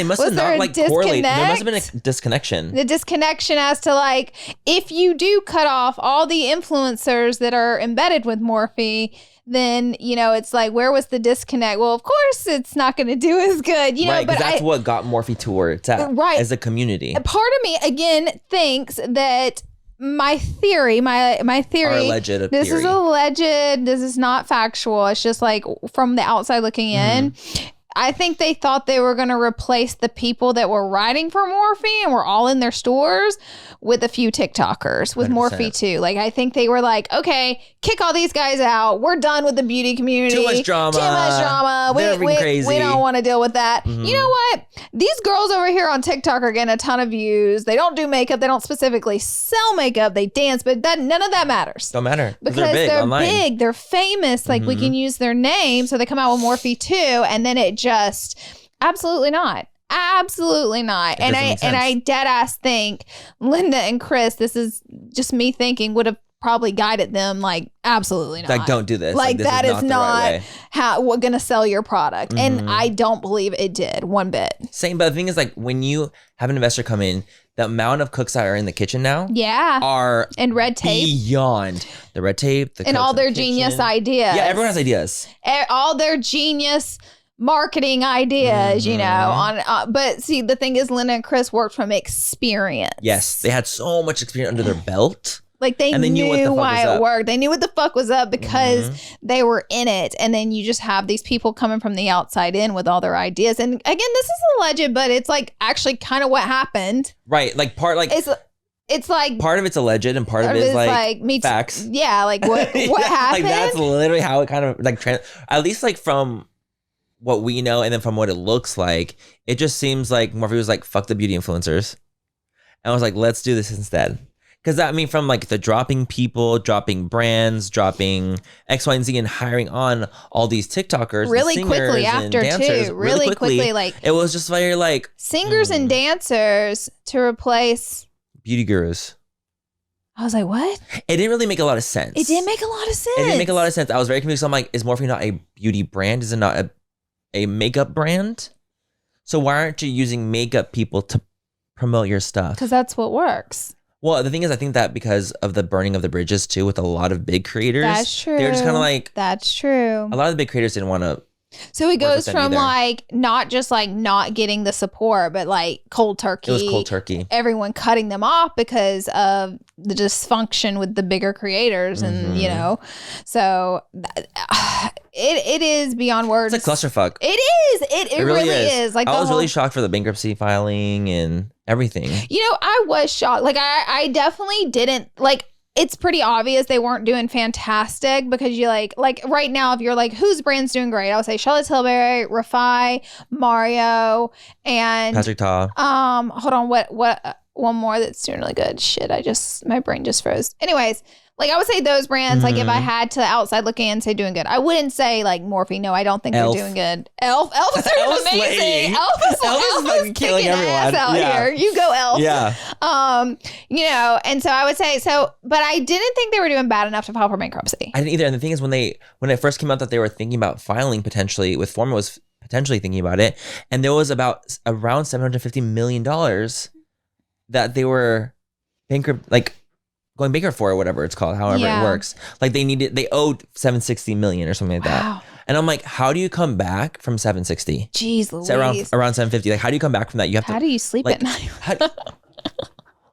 must have not like correlated. There must have been a disconnection. The disconnection as to like, if you do cut off all the influencers that are embedded with Morphe, then, it's like, where was the disconnect? Well, of course, it's not going to do as good, Right, but that's what got Morphe to where it's at, as a community. Part of me, again, thinks that my theory, my theory, this is alleged, this is not factual. It's just like from the outside looking in. I think they thought they were going to replace the people that were writing for Morphe and were all in their stores with a few TikTokers with 100%. Morphe too. Like, I think they were like, okay, kick all these guys out. We're done with the beauty community. Too much drama. We don't want to deal with that. You know what? These girls over here on TikTok are getting a ton of views. They don't do makeup. They don't specifically sell makeup. They dance, but none of that matters. Don't matter. Because they're big. They're famous. Like, we can use their name. So they come out with Morphe too. And then it just absolutely not. Absolutely not. And I dead ass think Linda and Chris, this is just me thinking, would have probably guided them like, absolutely not. Like, don't do this. Like this that is not how we're going to sell your product. Mm-hmm. And I don't believe it did one bit. Same. But the thing is, like, when you have an investor come in, the amount of cooks that are in the kitchen now are and red tape beyond the red tape and all their genius ideas. Yeah, everyone has ideas. All their genius marketing ideas, you know, but see, the thing is, Linda and Chris worked from experience. Yes, they had so much experience under their belt. Like they knew why it worked. They knew what the fuck was up because they were in it. And then you just have these people coming from the outside in with all their ideas. And again, this is alleged, but it's like actually kind of what happened. Right. Like it's like part of it's alleged and part of it is like facts. Yeah. Like what happened? Like that's literally how it kind of like at least like from what we know and then from what it looks like, it just seems like Morphe was like, fuck the beauty influencers. And I was like, let's do this instead. Because I mean, from like the dropping people, dropping brands, dropping X, Y, and Z, and hiring on all these TikTokers, really quickly after dancers, too, really quickly, like it was just very like singers and dancers to replace beauty gurus. I was like, what? It didn't really make a lot of sense. It didn't make a lot of sense. It didn't make a lot of sense. I was very confused. So I'm like, is Morphe not a beauty brand? Is it not a makeup brand? So why aren't you using makeup people to promote your stuff? Because that's what works. Well, the thing is, I think that because of the burning of the bridges too, with a lot of big creators. That's true. They're just kind of like. That's true. A lot of the big creators didn't want to So it goes with them from either. like not just like not getting the support, but like cold turkey. It was cold turkey. Everyone cutting them off because of the dysfunction with the bigger creators, and you know, so it is beyond words. It's a clusterfuck. It is. It really is. Like I was whole, really shocked for the bankruptcy filing and everything. You know, I was shocked. Like I definitely didn't like. It's pretty obvious they weren't doing fantastic because you like right now, if you're like, whose brand's doing great? I would say Charlotte Tilbury, Rafai, Mario, and Patrick Ta. Hold on, what one more that's doing really good. Shit, my brain just froze. Anyways, like I would say those brands, like if I had to outside looking in say doing good, I wouldn't say like Morphe. No, I don't think Elf. they're doing good. Elf is doing Elf's amazing. slaying. Elf is fucking killing kicking ass everyone. out Yeah. here. You go Elf. Yeah. You know, and so I would say but I didn't think they were doing bad enough to file for bankruptcy. I didn't either. And the thing is, when it first came out that they were thinking about filing potentially, with Forma was potentially thinking about it, and there was about around $750 million that they were bankrupt, like going bankrupt for, or whatever it's called, however it works. Like they owed $760 million or something like that. Wow. And I'm like, how do you come back from 760? Jeez Louise. So around 750. Like, how do you come back from that? You have How to. do you sleep like, at night?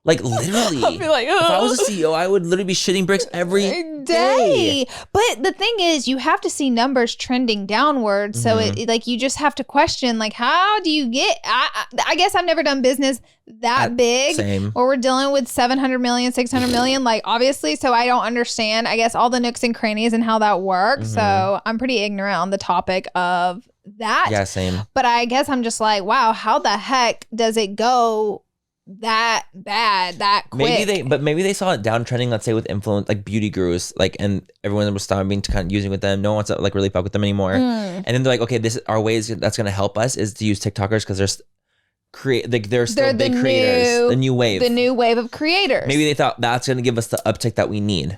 Like literally, I'll be like, if I was a CEO, I would literally be shitting bricks every day. But the thing is, you have to see numbers trending downward. So it like you just have to question, like, how do you get? I guess I've never done business that big, same. or we're dealing with 700 million, 600 million, like obviously. So I don't understand, I guess, all the nooks and crannies and how that works. So I'm pretty ignorant on the topic of that. Yeah, same. But I guess I'm just like, wow, how the heck does it go that bad that quick? Maybe they saw it downtrending, let's say with influence, like beauty gurus, like, and everyone was stopping to kind of using with them. No one wants to like really fuck with them anymore. And then they're like, okay, this is our ways that's going to help us is to use TikTokers because they're still big creators, the new wave of creators. Maybe they thought that's going to give us the uptick that we need.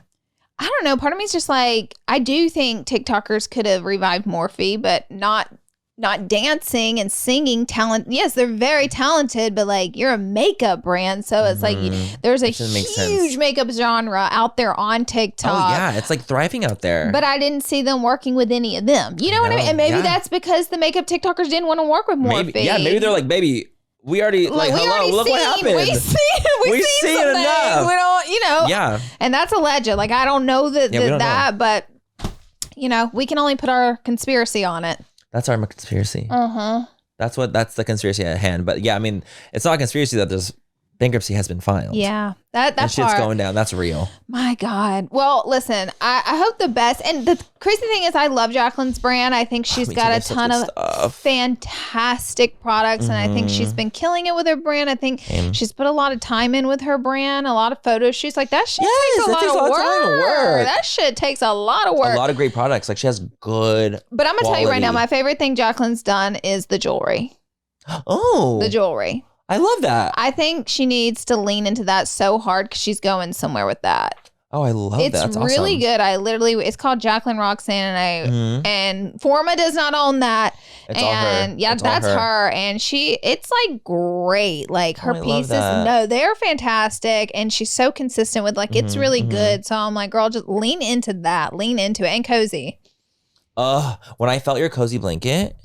I don't know. Part of me is just like, I do think TikTokers could have revived Morphe, but not dancing and singing talent. Yes, they're very talented, but like you're a makeup brand. So it's like there's a huge makeup genre out there on TikTok. Oh yeah, it's like thriving out there. But I didn't see them working with any of them. You know what I mean? And maybe that's because the makeup TikTokers didn't want to work with Morphe. Maybe they're like, baby, we already hello, look what happened. We seen it enough. We don't, you know. Yeah. And that's alleged. Like I don't know that, but you know, we can only put our conspiracy on it. That's our conspiracy. That's the conspiracy at hand. But yeah, I mean, it's not a conspiracy that there's bankruptcy has been filed. Yeah, that shit's going down. That's real. My God. Well, listen, I hope the best. And the crazy thing is, I love Jacqueline's brand. I think she's got a ton of fantastic products, and I think she's been killing it with her brand. I think she's put a lot of time in with her brand, a lot of photo shoots. Like that shit takes a lot of work. That shit takes a lot of work. A lot of great products. Like she has good. But I'm gonna tell you right now, my favorite thing Jacqueline's done is the jewelry. Oh, the jewelry. I love that. I think she needs to lean into that so hard because she's going somewhere with that. Oh, I love that. It's really awesome. good. It's called Jacqueline Roxanne, and Forma does not own that. It's all her. Yeah, that's her. And it's like great. Like her pieces, no, they're fantastic. And she's so consistent with like, it's really good. So I'm like, girl, just lean into that. Lean into it. And cozy. When I felt your cozy blanket.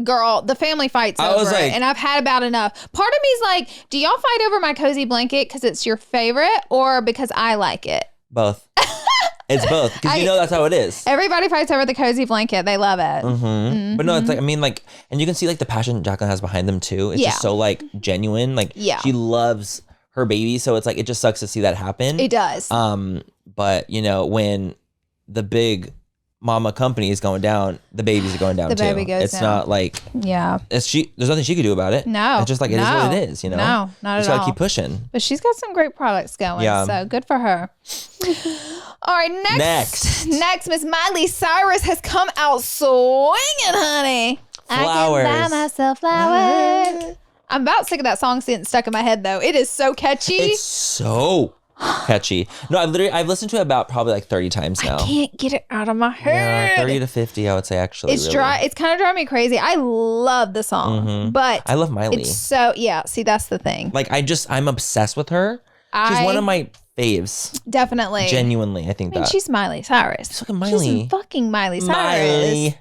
Girl, the family fights over it, and I've had about enough. Part of me is like, do y'all fight over my cozy blanket because it's your favorite or because I like it? Both. It's both, because you know that's how it is. Everybody fights over the cozy blanket. They love it. But no, it's like, I mean, like, and you can see like the passion Jacqueline has behind them too. It's just so like genuine. Like she loves her baby, so it's like, it just sucks to see that happen. It does. But you know, when the big mama company is going down, the babies are going down too. The baby goes down. It's not like there's nothing she could do about it. No, it's just like it is what it is. You know, no, not at all. Just gotta keep pushing. But she's got some great products going. So good for her. All right, next, Miss Miley Cyrus has come out swinging, honey. Flowers. I can buy myself flowers. I'm about sick of that song getting stuck in my head though. It is so catchy. It's so catchy. No, I've listened to it about probably like 30 times now. I can't get it out of my head. Yeah, 30 to 50, I would say actually. It's dry. It's kind of driving me crazy. I love the song, but I love Miley. It's so see, that's the thing. Like I'm obsessed with her. She's one of my faves. Definitely. Genuinely, I think that. She's Miley Cyrus. She's fucking Miley. She's fucking Miley Cyrus.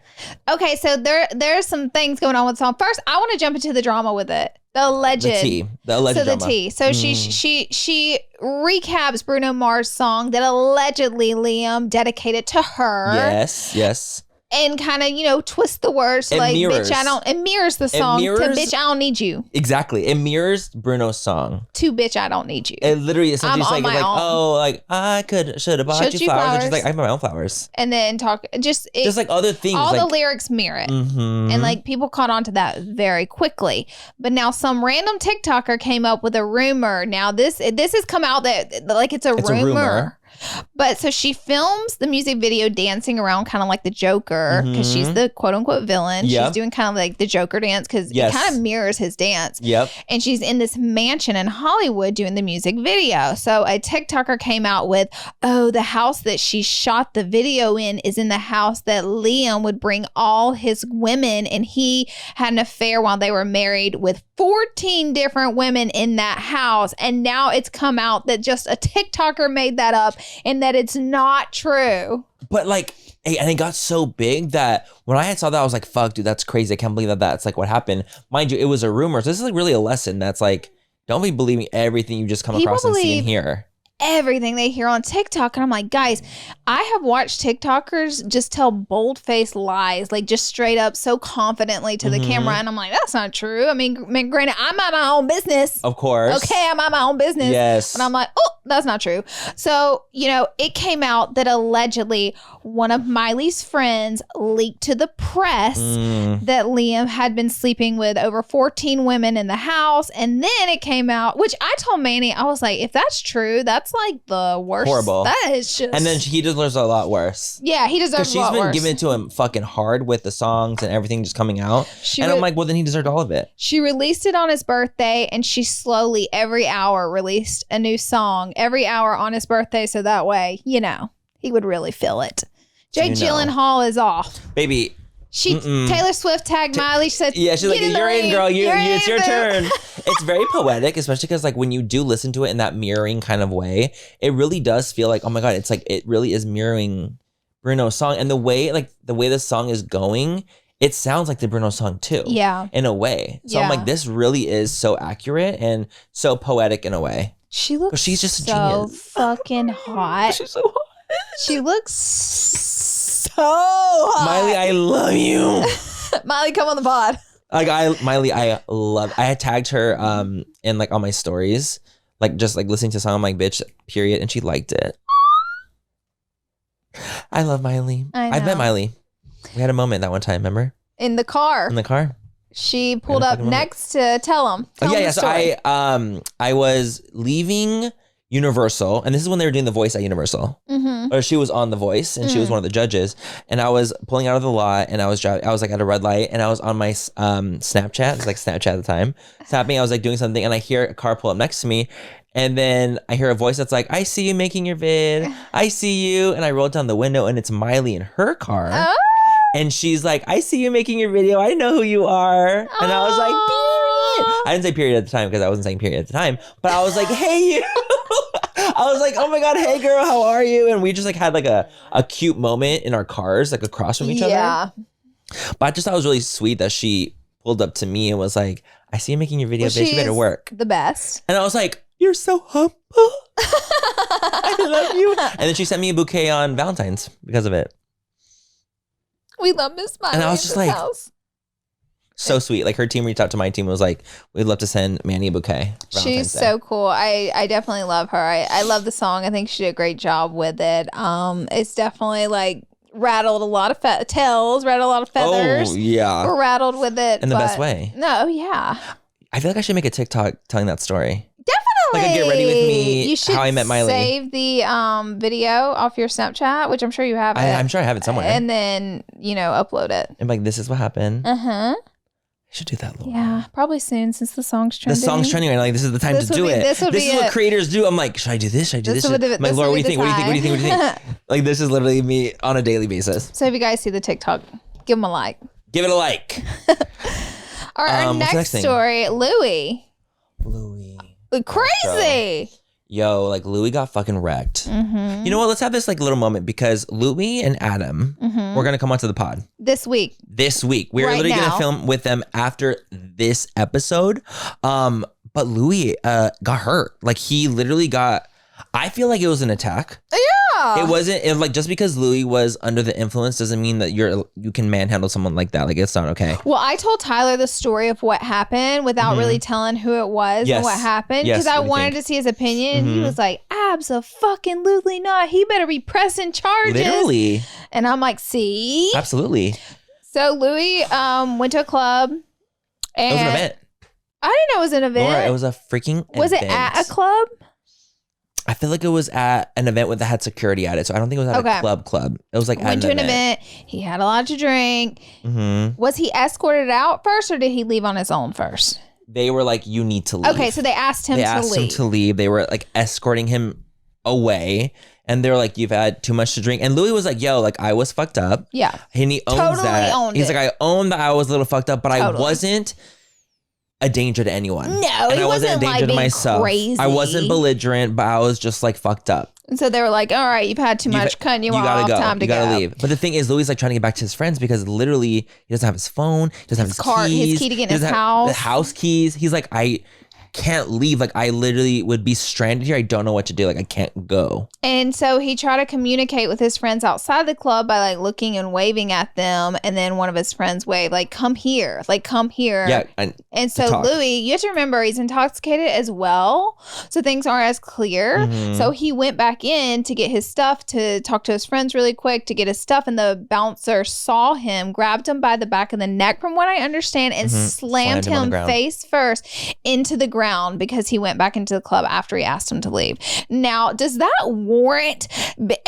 Okay, so there's some things going on with the song. First, I want to jump into the drama with it. The alleged The alleged drama. The tea. So she recaps Bruno Mars' song that allegedly Liam dedicated to her. Yes. And kind of, twist the words like, mirrors. it mirrors the song to bitch, I don't need you. Exactly. It mirrors Bruno's song. To bitch, I don't need you. It literally essentially I'm saying like, oh, like I should have bought you flowers. And she's like, I have my own flowers. And then just like other things. All the lyrics mirror it. Mm-hmm. And like people caught on to that very quickly. But now some random TikToker came up with a rumor. Now this has come out that like it's a rumor. But so she films the music video dancing around kind of like the Joker because she's the quote unquote villain. Yep. She's doing kind of like the Joker dance because it kind of mirrors his dance. Yep. And she's in this mansion in Hollywood doing the music video. So a TikToker came out with, the house that she shot the video in is in the house that Liam would bring all his women, and he had an affair while they were married with 14 different women in that house. And now it's come out that just a TikToker made that up and that it's not true. But like, and it got so big that when I saw that, I was like, fuck, dude, that's crazy. I can't believe that that's like what happened. Mind you, it was a rumor. So this is like really a lesson that's like, don't be believing everything you just come across and see and hear. Everything they hear on TikTok. And I'm like, guys, I have watched TikTokers just tell bold-faced lies, like just straight up so confidently to the camera. And I'm like, that's not true. I mean, granted, I'm at my own business. Of course. Okay, I'm at my own business. Yes. And I'm like, that's not true. So, it came out that allegedly one of Miley's friends leaked to the press that Liam had been sleeping with over 14 women in the house. And then it came out, which I told Manny, I was like, if that's true, that's like the worst. Horrible. That is just. And then he deserves a lot worse. Yeah, he deserves a lot worse. Because she's been giving it to him fucking hard with the songs and everything just coming out. I'm like, well, then he deserved all of it. She released it on his birthday, and she slowly every hour released a new song every hour on his birthday. So that way, he would really feel it. Jake Gyllenhaal is off. Baby. Taylor Swift tagged Miley. She said, she's like, you're in, girl. It's your turn. It's very poetic, especially because like when you do listen to it in that mirroring kind of way, it really does feel like, oh my God, it's like, it really is mirroring Bruno's song. And the way the song is going, it sounds like the Bruno song too. Yeah. In a way. So I'm like, this really is so accurate and so poetic in a way. She looks she's just so fucking hot. She's so hot. She looks so hot. Miley, I love you. Miley, come on the pod. Like I had tagged her in like on my stories, like just like listening to a song. I'm like, bitch, period, and she liked it. I love Miley. I met Miley. We had a moment that one time, remember? In the car. She pulled up next to tell him. So I was leaving Universal, and this is when they were doing The Voice at Universal. Or she was on The Voice, and she was one of the judges. And I was pulling out of the lot, and I was driving. I was like at a red light, and I was on my Snapchat. It was like Snapchat at the time. Snapping. I was like doing something, and I hear a car pull up next to me, and then I hear a voice that's like, "I see you making your vid. I see you." And I rolled down the window, and it's Miley in her car. Oh. And she's like, "I see you making your video. I know who you are." And I was like, period. I didn't say period at the time because I wasn't saying period at the time. But I was like, "Hey, you." I was like, "Oh my God, hey girl, how are you?" And we just like had like a cute moment in our cars, like across from each other. But I just thought it was really sweet that she pulled up to me and was like, "I see you making your video, bitch. You better work." The best. And I was like, "You're so humble. I love you." And then she sent me a bouquet on Valentine's because of it. We love Miss Miley. And I was just like, house. So sweet. Like her team reached out to my team and was like, "We'd love to send Manny a bouquet." She's so cool. I definitely love her. I love the song. I think she did a great job with it. It's definitely like rattled a lot of tails, rattled a lot of feathers. Oh, yeah. We're rattled with it. In the best way. No, yeah. I feel like I should make a TikTok telling that story. Definitely. Like a Get Ready With Me, you should How I Met Miley. Save the video off your Snapchat, which I'm sure you have it. I'm sure I have it somewhere. And then, upload it. And like, this is what happened. Uh-huh. I should do that, Laura. Yeah, probably soon since the song's trending. The song's trending right now. Like, this is the time to do it. This is what creators do. I'm like, should I do this? Should I do this? I'm like, Laura, what do you think? What do you think? Like, this is literally me on a daily basis. So if you guys see the TikTok, give them a like. Give it a like. Our next story, Louie. Crazy. Yo, like Louie got fucking wrecked. You know what? Let's have this like little moment because Louie and Adam were gonna come onto the pod. This week. We're Right literally going to now. film with them after this episode. But Louie got hurt. Like he literally got, I feel like it was an attack. Yeah. It wasn't like just because Louie was under the influence doesn't mean that you can manhandle someone like that. Like it's not okay. Well, I told Tyler the story of what happened without really telling who it was and what happened because I wanted to see his opinion. He was like, "Abso-fucking-lutely not. He better be pressing charges." Literally. And I'm like, "See?" Absolutely. So Louie went to a club. And It was an event. I didn't know it was an event. Laura, it was a freaking Was event. it at a club? I feel like it was at an event that had security at it. So I don't think it was at a club. It was like Went to an event. He had a lot to drink. Was he escorted out first or did he leave on his own first? They were like, you need to leave. Okay, so they asked him to leave. They were like escorting him away. And they were like, you've had too much to drink. And Louie was like, yo, like I was fucked up. Yeah. And he owns Totally that. owned He's it. like, I own that I was a little fucked up, but I wasn't a danger to anyone. No, and he I wasn't a wasn't, danger like, to being myself. crazy. I wasn't belligerent, but I was just like fucked up. And so they were like, all right, you've had too much, cutting you gotta off, go. time to you gotta go. leave. But the thing is, Louie's like trying to get back to his friends because literally he doesn't have his phone, he doesn't have his car, keys, his key to get in he his doesn't have house. the house keys. He's like, I can't leave. Like I literally would be stranded here. I don't know what to do. Like I can't go. And so he tried to communicate with his friends outside the club by like looking and waving at them. And then one of his friends waved, like, come here. Yeah. And so Louie, you have to remember he's intoxicated as well. So things aren't as clear. So he went back in to get his stuff, to talk to his friends really quick, to get his stuff. And the bouncer saw him, grabbed him by the back of the neck, from what I understand, and slammed him on the ground. face first into the ground because he went back into the club after he asked him to leave. Now, does that warrant,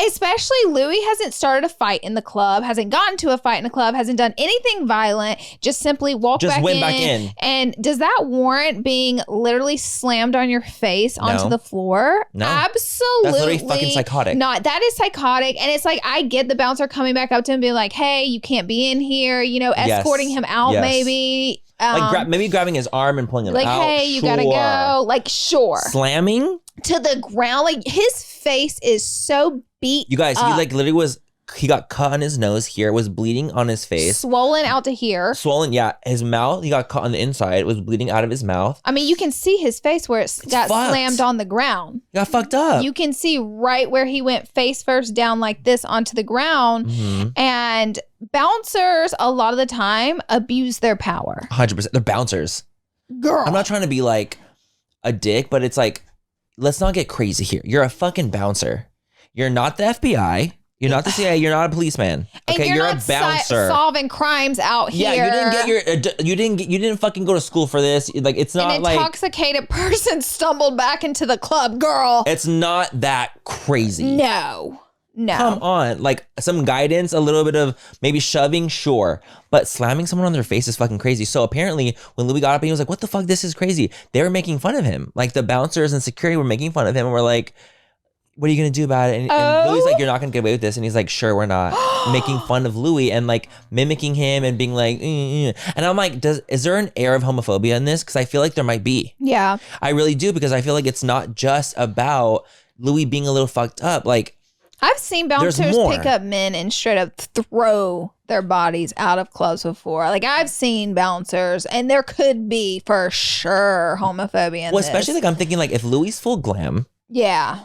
especially Louie hasn't started a fight in the club, hasn't gotten to a fight in the club, hasn't done anything violent, just simply went back in. And does that warrant being literally slammed on your face onto the floor? No. Absolutely. That's literally fucking psychotic. Not. That is psychotic. And it's like, I get the bouncer coming back up to him and being like, hey, you can't be in here, escorting him out maybe. Like maybe grabbing his arm and pulling him like, out. hey, you gotta go. Like, sure. Slamming to the ground. Like, his face is so beat You guys, up. he like literally he got cut on his nose here, was bleeding on his face. Swollen out to here. Swollen, yeah. His mouth, he got cut on the inside. It was bleeding out of his mouth. I mean, you can see his face where it got slammed on the ground. He got fucked up. You can see right where he went face first down like this onto the ground. And bouncers, a lot of the time, abuse their power. 100%. They're bouncers. Girl. I'm not trying to be like a dick, but it's like, let's not get crazy here. You're a fucking bouncer. You're not the FBI. You're not the CIA. You're not a policeman. Okay, and you're a not bouncer. solving crimes out here. Yeah, you didn't fucking go to school for this. Like it's not An like intoxicated person stumbled back into the club, girl. It's not that crazy. No. Come on, like some guidance, a little bit of maybe shoving, sure, but slamming someone on their face is fucking crazy. So apparently, when Louie got up and he was like, "What the fuck? This is crazy." They were making fun of him. Like the bouncers and security were making fun of him, and we're like, what are you gonna do about it? And Louie's like, you're not gonna get away with this. And he's like, sure, we're not. Making fun of Louie and like mimicking him and being like, And I'm like, is there an air of homophobia in this? Because I feel like there might be. Yeah. I really do, because I feel like it's not just about Louie being a little fucked up. Like, I've seen bouncers pick up men and straight up throw their bodies out of clubs before. Like, I've seen bouncers, and there could be for sure homophobia in this. Especially like I'm thinking like if Louie's full glam. Yeah.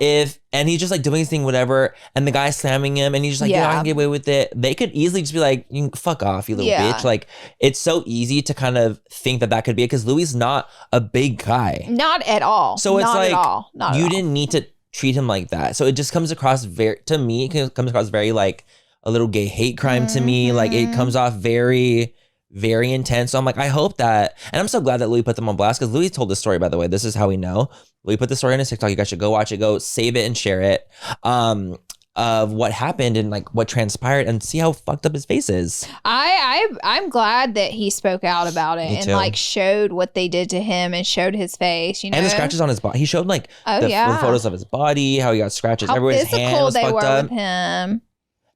And he's just like doing his thing, whatever, and the guy's slamming him and he's just like, yeah, I can get away with it. They could easily just be like, you fuck off, you little bitch. Like, it's so easy to kind of think that could be it, because Louie's not a big guy. Not at all. So it's not like, at all. Not you at didn't need to treat him like that. So it just comes across to me, it comes across very like a little gay hate crime to me. Like it comes off very, very intense. So I'm like, I hope that, and I'm so glad that Louie put them on blast, because Louie told the story, by the way. This is how we know. Louie put the story on his TikTok. You guys should go watch it, go save it and share it, of what happened and like what transpired, and see how fucked up his face is. I'm glad that he spoke out about it and like showed what they did to him and showed his face, you know, and the scratches on his body. He showed like the photos of his body, how he got scratches everywhere. His hand was fucked up. With him.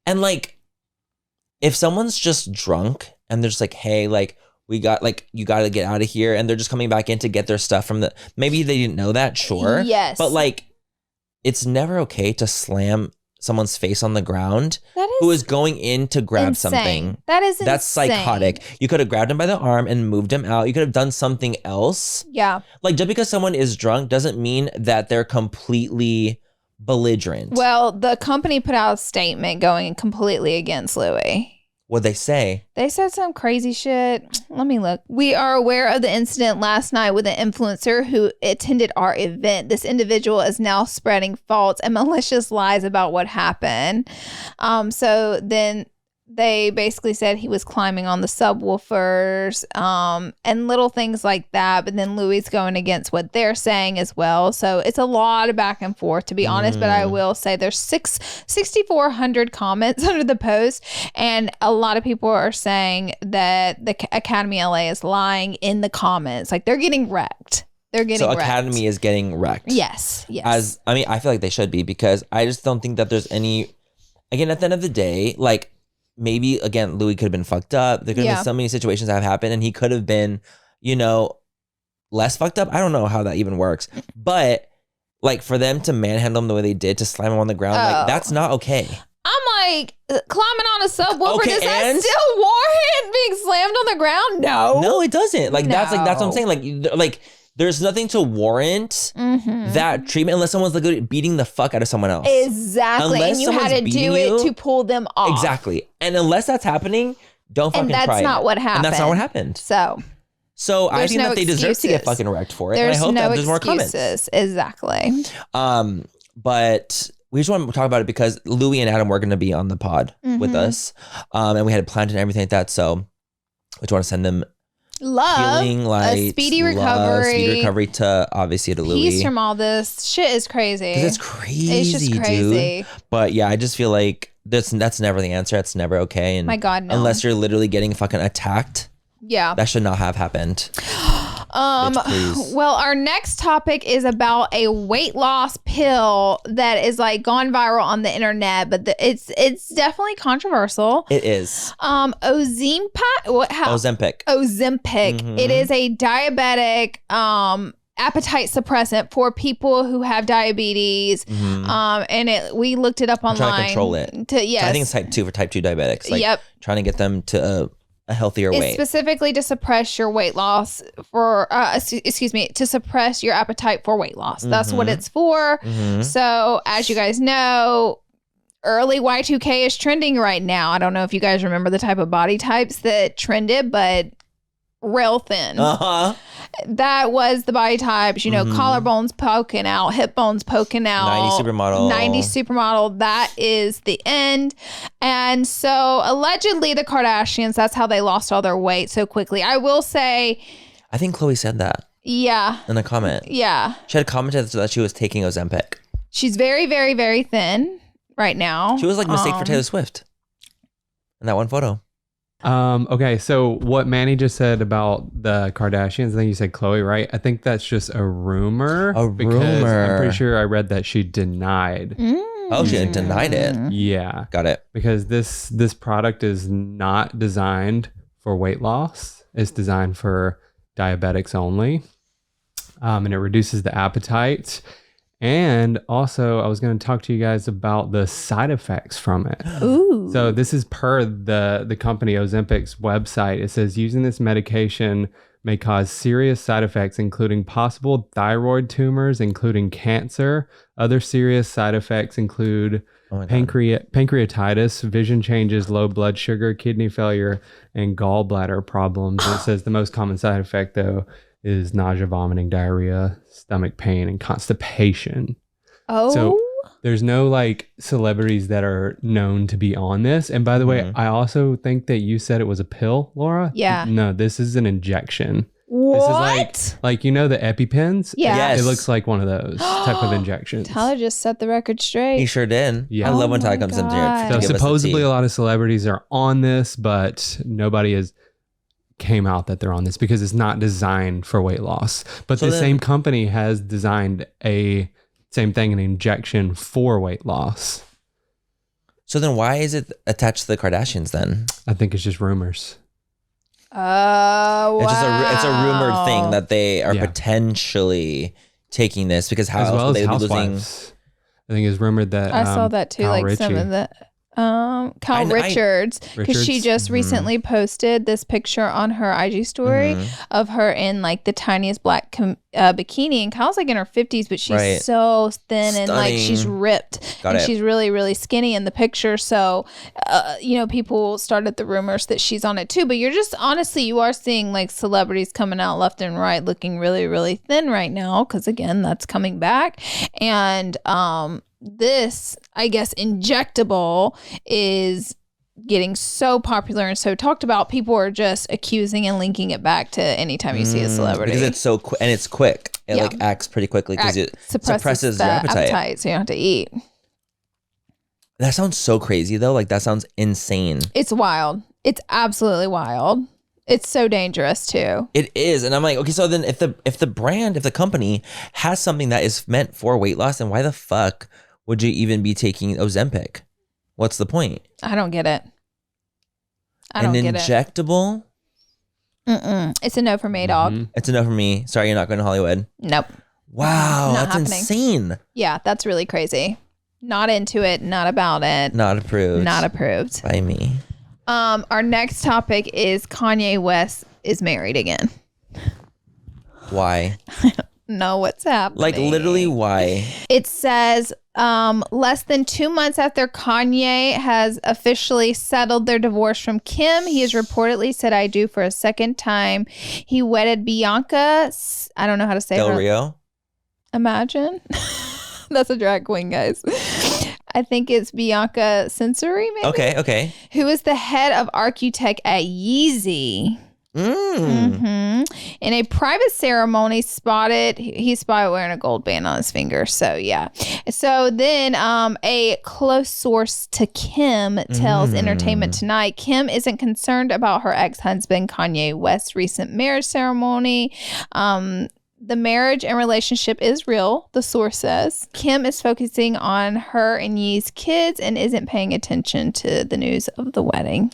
And like, if someone's just drunk and they're just like, hey, like, we got like, you got to get out of here, and they're just coming back in to get their stuff from maybe they didn't know that, sure. Yes. But like, it's never okay to slam someone's face on the ground That is who is going in to grab insane. something. That is That's insane. psychotic. You could have grabbed him by the arm and moved him out. You could have done something else. Yeah. Like, just because someone is drunk doesn't mean that they're completely belligerent. Well, the company put out a statement going completely against Louie. What'd they say? They said some crazy shit. Let me look. We are aware of the incident last night with an influencer who attended our event. This individual is now spreading false and malicious lies about what happened. So then they basically said he was climbing on the subwoofers and little things like that. But then Louie's going against what they're saying as well. So it's a lot of back and forth, to be honest. But I will say there's 6,400 comments under the post. And a lot of people are saying that the Academy LA is lying in the comments. Like, they're getting wrecked. They're getting wrecked. Academy is getting wrecked. Yes. I feel like they should be, because I just don't think that there's any, again, at the end of the day, like, maybe, again, Louie could have been fucked up. There could have been so many situations that have happened, and he could have been, less fucked up. I don't know how that even works. But, like, for them to manhandle him the way they did, to slam him on the ground, like, that's not okay. I'm like, climbing on a subwoofer, Okay, does that still warrant being slammed on the ground? No, it doesn't. Like, that's what I'm saying. Like, there's nothing to warrant that treatment unless someone's like beating the fuck out of someone else. Exactly. Unless and you had to do it to pull them off. Exactly. And unless that's happening, don't fucking try it. And that's not what happened. And that's not what happened. So I think that they deserve to get fucking wrecked for it. And I hope that there's more comments. Exactly. But we just want to talk about it because Louie and Adam were going to be on the pod with us. And we had planned and everything like that. So we just want to send them healing light, a speedy recovery to obviously to Louie. Peace from all this shit is crazy. Because it's crazy, it's just crazy, dude. But yeah, I just feel like that's never the answer. That's never okay. And my God, no. Unless you're literally getting fucking attacked. Yeah, that should not have happened. Bitch, well, our next topic is about a weight loss pill that is like gone viral on the internet, but it's definitely controversial. It is. Ozempic. Mm-hmm. It is a diabetic appetite suppressant for people who have diabetes. And we looked it up online. Trying to control it. I think it's type 2 for type 2 diabetics. Like, trying to get them to a healthier weight. Specifically to suppress your weight loss to suppress your appetite for weight loss. That's what it's for. So as you guys know, early Y2K is trending right now. I don't know if you guys remember the type of body types that trended, but real thin. That was the body types, collarbones poking out, hip bones poking out. 90 supermodel. That is the end. And so allegedly the Kardashians, that's how they lost all their weight so quickly. I will say, I think Khloe said that. Yeah. In a comment. Yeah. She had commented that she was taking Ozempic. She's very, very, very thin right now. She was like mistake for Taylor Swift in that one photo. Okay, so what Manny just said about the Kardashians, I think you said Khloe, right? I think that's just a rumor. Because I'm pretty sure I read that she denied. Oh, she denied it. Yeah. Got it. Because this product is not designed for weight loss. It's designed for diabetics only. And it reduces the appetite. And also, I was going to talk to you guys about the side effects from it. Ooh. So this is per the company Ozempic's website. It says using this medication may cause serious side effects, including possible thyroid tumors, including cancer. Other serious side effects include pancreatitis, vision changes, low blood sugar, kidney failure, and gallbladder problems. It says the most common side effect, though, is nausea, vomiting, diarrhea, stomach pain, and constipation. Oh. So there's no like celebrities that are known to be on this. And by the way, I also think that you said it was a pill, Laura. Yeah. No, this is an injection. What? This is like the EpiPens? Yeah. Yes. It looks like one of those type of injections. Tyler just set the record straight. He sure did. Yeah. I love when Tyler comes in here. So supposedly a lot of celebrities are on this, but nobody has came out that they're on this because it's not designed for weight loss. But the same company has designed an injection for weight loss. So then why is it attached to the Kardashians then? I think it's just rumors. Oh, wow. It's a rumored thing that they are potentially taking this because how as else well would as they be housewives. losing? I think it's rumored that I saw that too, Kyle like Ritchie. some of the Kyle Richards, because she just recently posted this picture on her IG story of her in like the tiniest black bikini, and Kyle's like in her 50s, but she's so thin and like she's ripped and she's really, really skinny in the picture. So you know, people started the rumors that she's on it too, but you're just honestly, you are seeing like celebrities coming out left and right looking really, really thin right now, because again, that's coming back. And this, I guess, injectable is getting so popular and so talked about. People are just accusing and linking it back to anytime you see a celebrity, because it's so quick and it's quick. It like acts pretty quickly because it suppresses your appetite, so you don't have to eat. That sounds so crazy though. Like that sounds insane. It's wild. It's absolutely wild. It's so dangerous too. It is. And I'm like, okay, so then if the company has something that is meant for weight loss, then why the fuck would you even be taking Ozempic? What's the point? I don't get it. I don't get it. An injectable? It's a no for me, dog. It's a no for me. Sorry, you're not going to Hollywood. Nope. Wow, that's happening. insane. Yeah, that's really crazy. Not into it. Not about it. Not approved. Not approved. By me. Our next topic is Kanye West is married again. Why? I don't know what's happening. Like literally why? It says less than 2 months after Kanye has officially settled their divorce from Kim, he has reportedly said I do for a second time. He wedded Bianca. I don't know how to say Del her. Rio? Imagine. That's a drag queen, guys. I think it's Bianca Sensory, maybe? Okay. Who is the head of architect at Yeezy. In a private ceremony, he's spotted wearing a gold band on his finger. So yeah. So then a close source to Kim tells Entertainment Tonight Kim isn't concerned about her ex-husband Kanye West's recent marriage ceremony. The marriage and relationship is real, the source says. Kim is focusing on her and Yee's kids and isn't paying attention to the news of the wedding.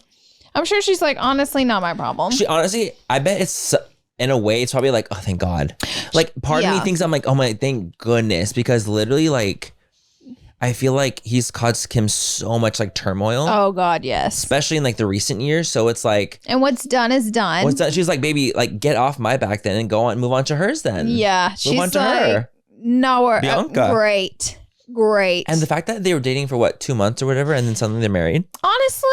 I'm sure she's like, honestly, not my problem. She honestly, I bet it's, in a way, it's probably like, oh, thank God. Like, part of me thinks, I'm like, oh my, thank goodness. Because literally, like, I feel like he's caused Kim so much, like, turmoil. Oh, God, yes. Especially in, like, the recent years. So it's like. And what's done is done. What's done? She's like, baby, like, get off my back then and go on, move on to hers then. Yeah. Move on to her. No, Bianca. Great. And the fact that they were dating for, 2 months or whatever, and then suddenly they're married. Honestly.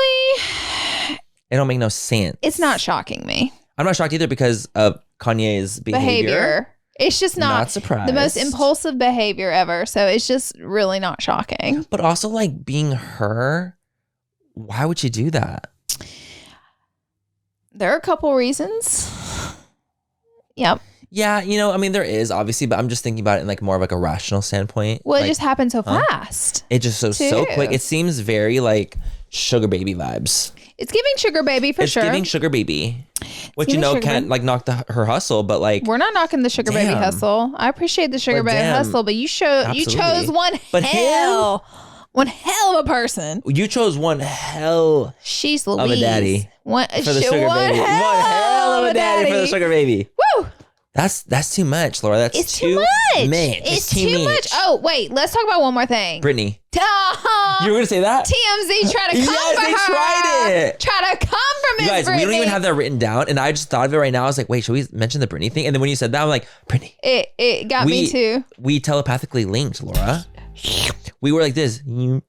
It don't make no sense. It's not shocking me. I'm not shocked either because of Kanye's behavior. It's just not surprised. The most impulsive behavior ever. So it's just really not shocking. But also, like, being her, why would you do that? There are a couple reasons. Yep. Yeah, I mean, there is obviously, but I'm just thinking about it in like more of like a rational standpoint. Well, like, it just happened so fast. It just so quick. It seems very like sugar baby vibes. It's giving sugar baby for sure. It's giving sugar baby, which can't like knock her hustle, but like we're not knocking the sugar baby hustle. I appreciate the sugar baby hustle, but you chose one hell of a person. You chose one hell. She's Louise. Of a daddy for the sugar baby. One hell of a daddy for the sugar baby. Woo! That's too much, Laura. That's too much. It's too much. Oh, wait. Let's talk about one more thing. Britney. You were going to say that? TMZ tried to come for her. Yes, they tried it. Try to come for Miss You guys, Britney. we don't even have that written down. And I just thought of it right now. I was like, wait, should we mention the Britney thing? And then when you said that, I'm like, Britney. It got me too. We telepathically linked, Laura. We were like this. We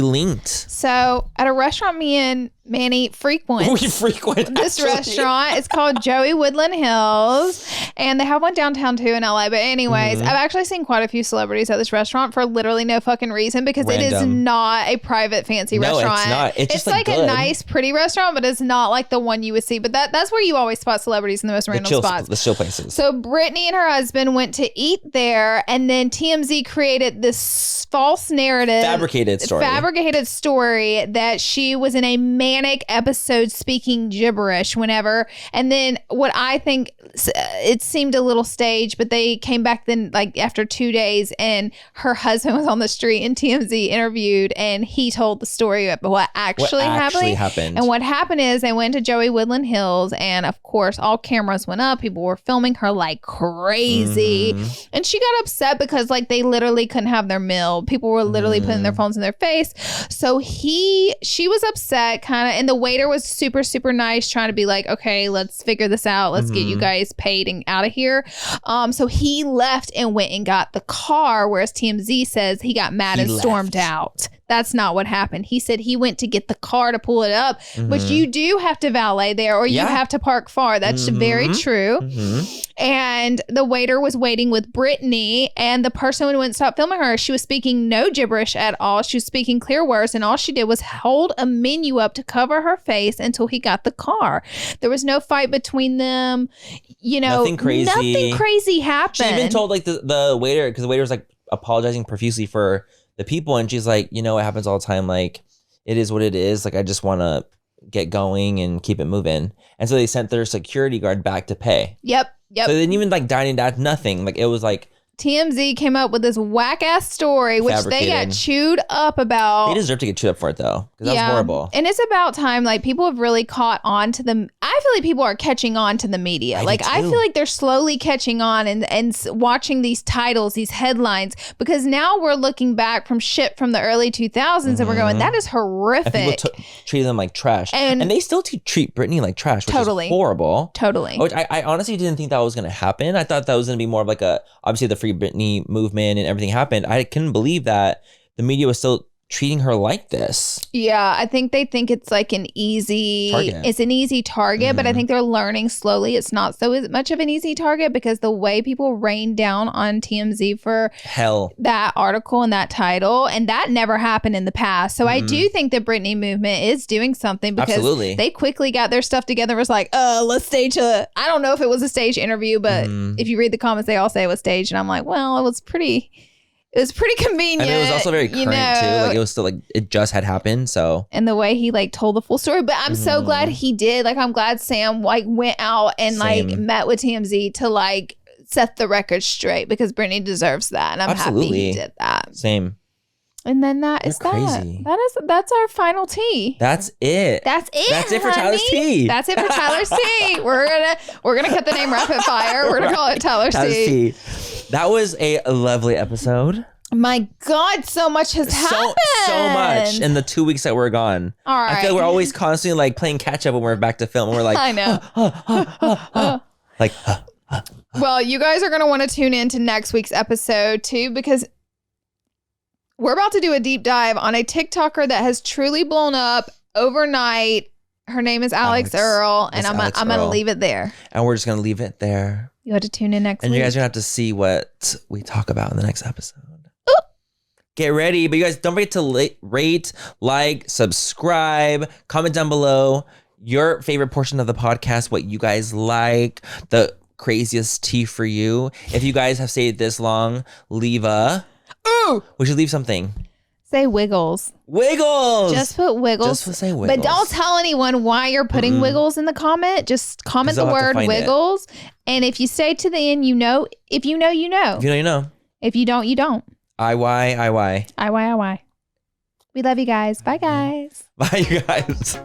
linked. So at a restaurant me and Manny frequent. We frequent this restaurant. It's called Joey Woodland Hills. And they have one downtown too in LA. But anyways, I've actually seen quite a few celebrities at this restaurant for literally no fucking reason because it is not a private fancy restaurant. No, it's not. It's just like good. a nice, pretty restaurant, but it's not like the one you would see. But that's where you always spot celebrities in the most random spots. The chill places. So Britney and her husband went to eat there, and then TMZ created this false narrative. Fabricated story that she was in a manic episode speaking gibberish whenever. And then what I think, it seemed a little staged, but they came back then like after 2 days, and her husband was on the street and TMZ interviewed, and he told the story of what actually happened. And what happened is they went to Joey Woodland Hills, and of course all cameras went up. People were filming her like crazy. And she got upset because like they literally couldn't have their meal. People were literally putting their phones in their face. So she was upset kind of, and the waiter was super, super nice, trying to be like, okay, let's figure this out. Let's get you guys paid and out of here. So he left and went and got the car, whereas TMZ says he got mad and stormed out. That's not what happened. He said he went to get the car to pull it up, which you do have to valet there, or you have to park far. That's very true. And the waiter was waiting with Britney, and the person wouldn't stop filming her. She was speaking no gibberish at all. She was speaking clear words, and all she did was hold a menu up to cover her face until he got the car. There was no fight between them. You know, nothing crazy happened. She even told like the waiter, because the waiter was like apologizing profusely for the people, and she's like, you know, it happens all the time. Like, it is what it is. Like, I just want to get going and keep it moving. And so they sent their security guard back to pay. Yep. So they didn't even like dine and dash, nothing. Like, it was like TMZ came up with this whack ass story, which they got chewed up about. They deserve to get chewed up for it though, because that's horrible. And it's about time. Like, people have really caught on to them. I feel like people are catching on to the media. I feel like they're slowly catching on and watching these titles, these headlines, because now we're looking back from shit from the early 2000s and we're going, that is horrific. And people treat them like trash, and they still treat Britney like trash, which is horrible. Which I honestly didn't think that was going to happen. I thought that was going to be more of like obviously the Free Britney movement and everything happened. I couldn't believe that the media was still treating her like this. Yeah, I think they think it's like an easy target. It's an easy target, but I think they're learning slowly it's not so much of an easy target, because the way people rained down on TMZ for that article and that title, and that never happened in the past. So I do think the Britney movement is doing something, because they quickly got their stuff together and was like, let's stage I don't know if it was a stage interview, but if you read the comments, they all say it was staged, and I'm like, well, it was pretty convenient. And it was also very current too. Like, it was still like it just had happened. So, and the way he like told the full story, but I'm so glad he did. Like, I'm glad Sam like went out and like met with TMZ to like set the record straight, because Britney deserves that, and I'm happy he did that. Same. And then that's our final tea. That's it. That's it for Tyler's tea. That's it for Tyler's tea. We're gonna cut the name Rapid Fire. We're gonna call it Tyler's tea. That was a lovely episode. My God, so much has happened. So much in the 2 weeks that we're gone. All right. I feel like we're always constantly like playing catch up when we're back to film. And we're like, I know. Well, you guys are gonna want to tune in to next week's episode too, because we're about to do a deep dive on a TikToker that has truly blown up overnight. Her name is Alex Earl, and I'm going to leave it there. And we're just going to leave it there. You have to tune in next week. And you guys are going to have to see what we talk about in the next episode. Ooh. Get ready. But you guys, don't forget to rate, like, subscribe, comment down below your favorite portion of the podcast, what you guys like, the craziest tea for you. If you guys have stayed this long, leave we should leave something. Say Wiggles. Wiggles. Just put Wiggles. Just say Wiggles. But don't tell anyone why you're putting Wiggles in the comment. Just comment the word Wiggles. And if you stay to the end, you know. If you know, you know. If you know, you know. If you don't, you don't. IY. We love you guys. Bye, guys. Bye, you guys.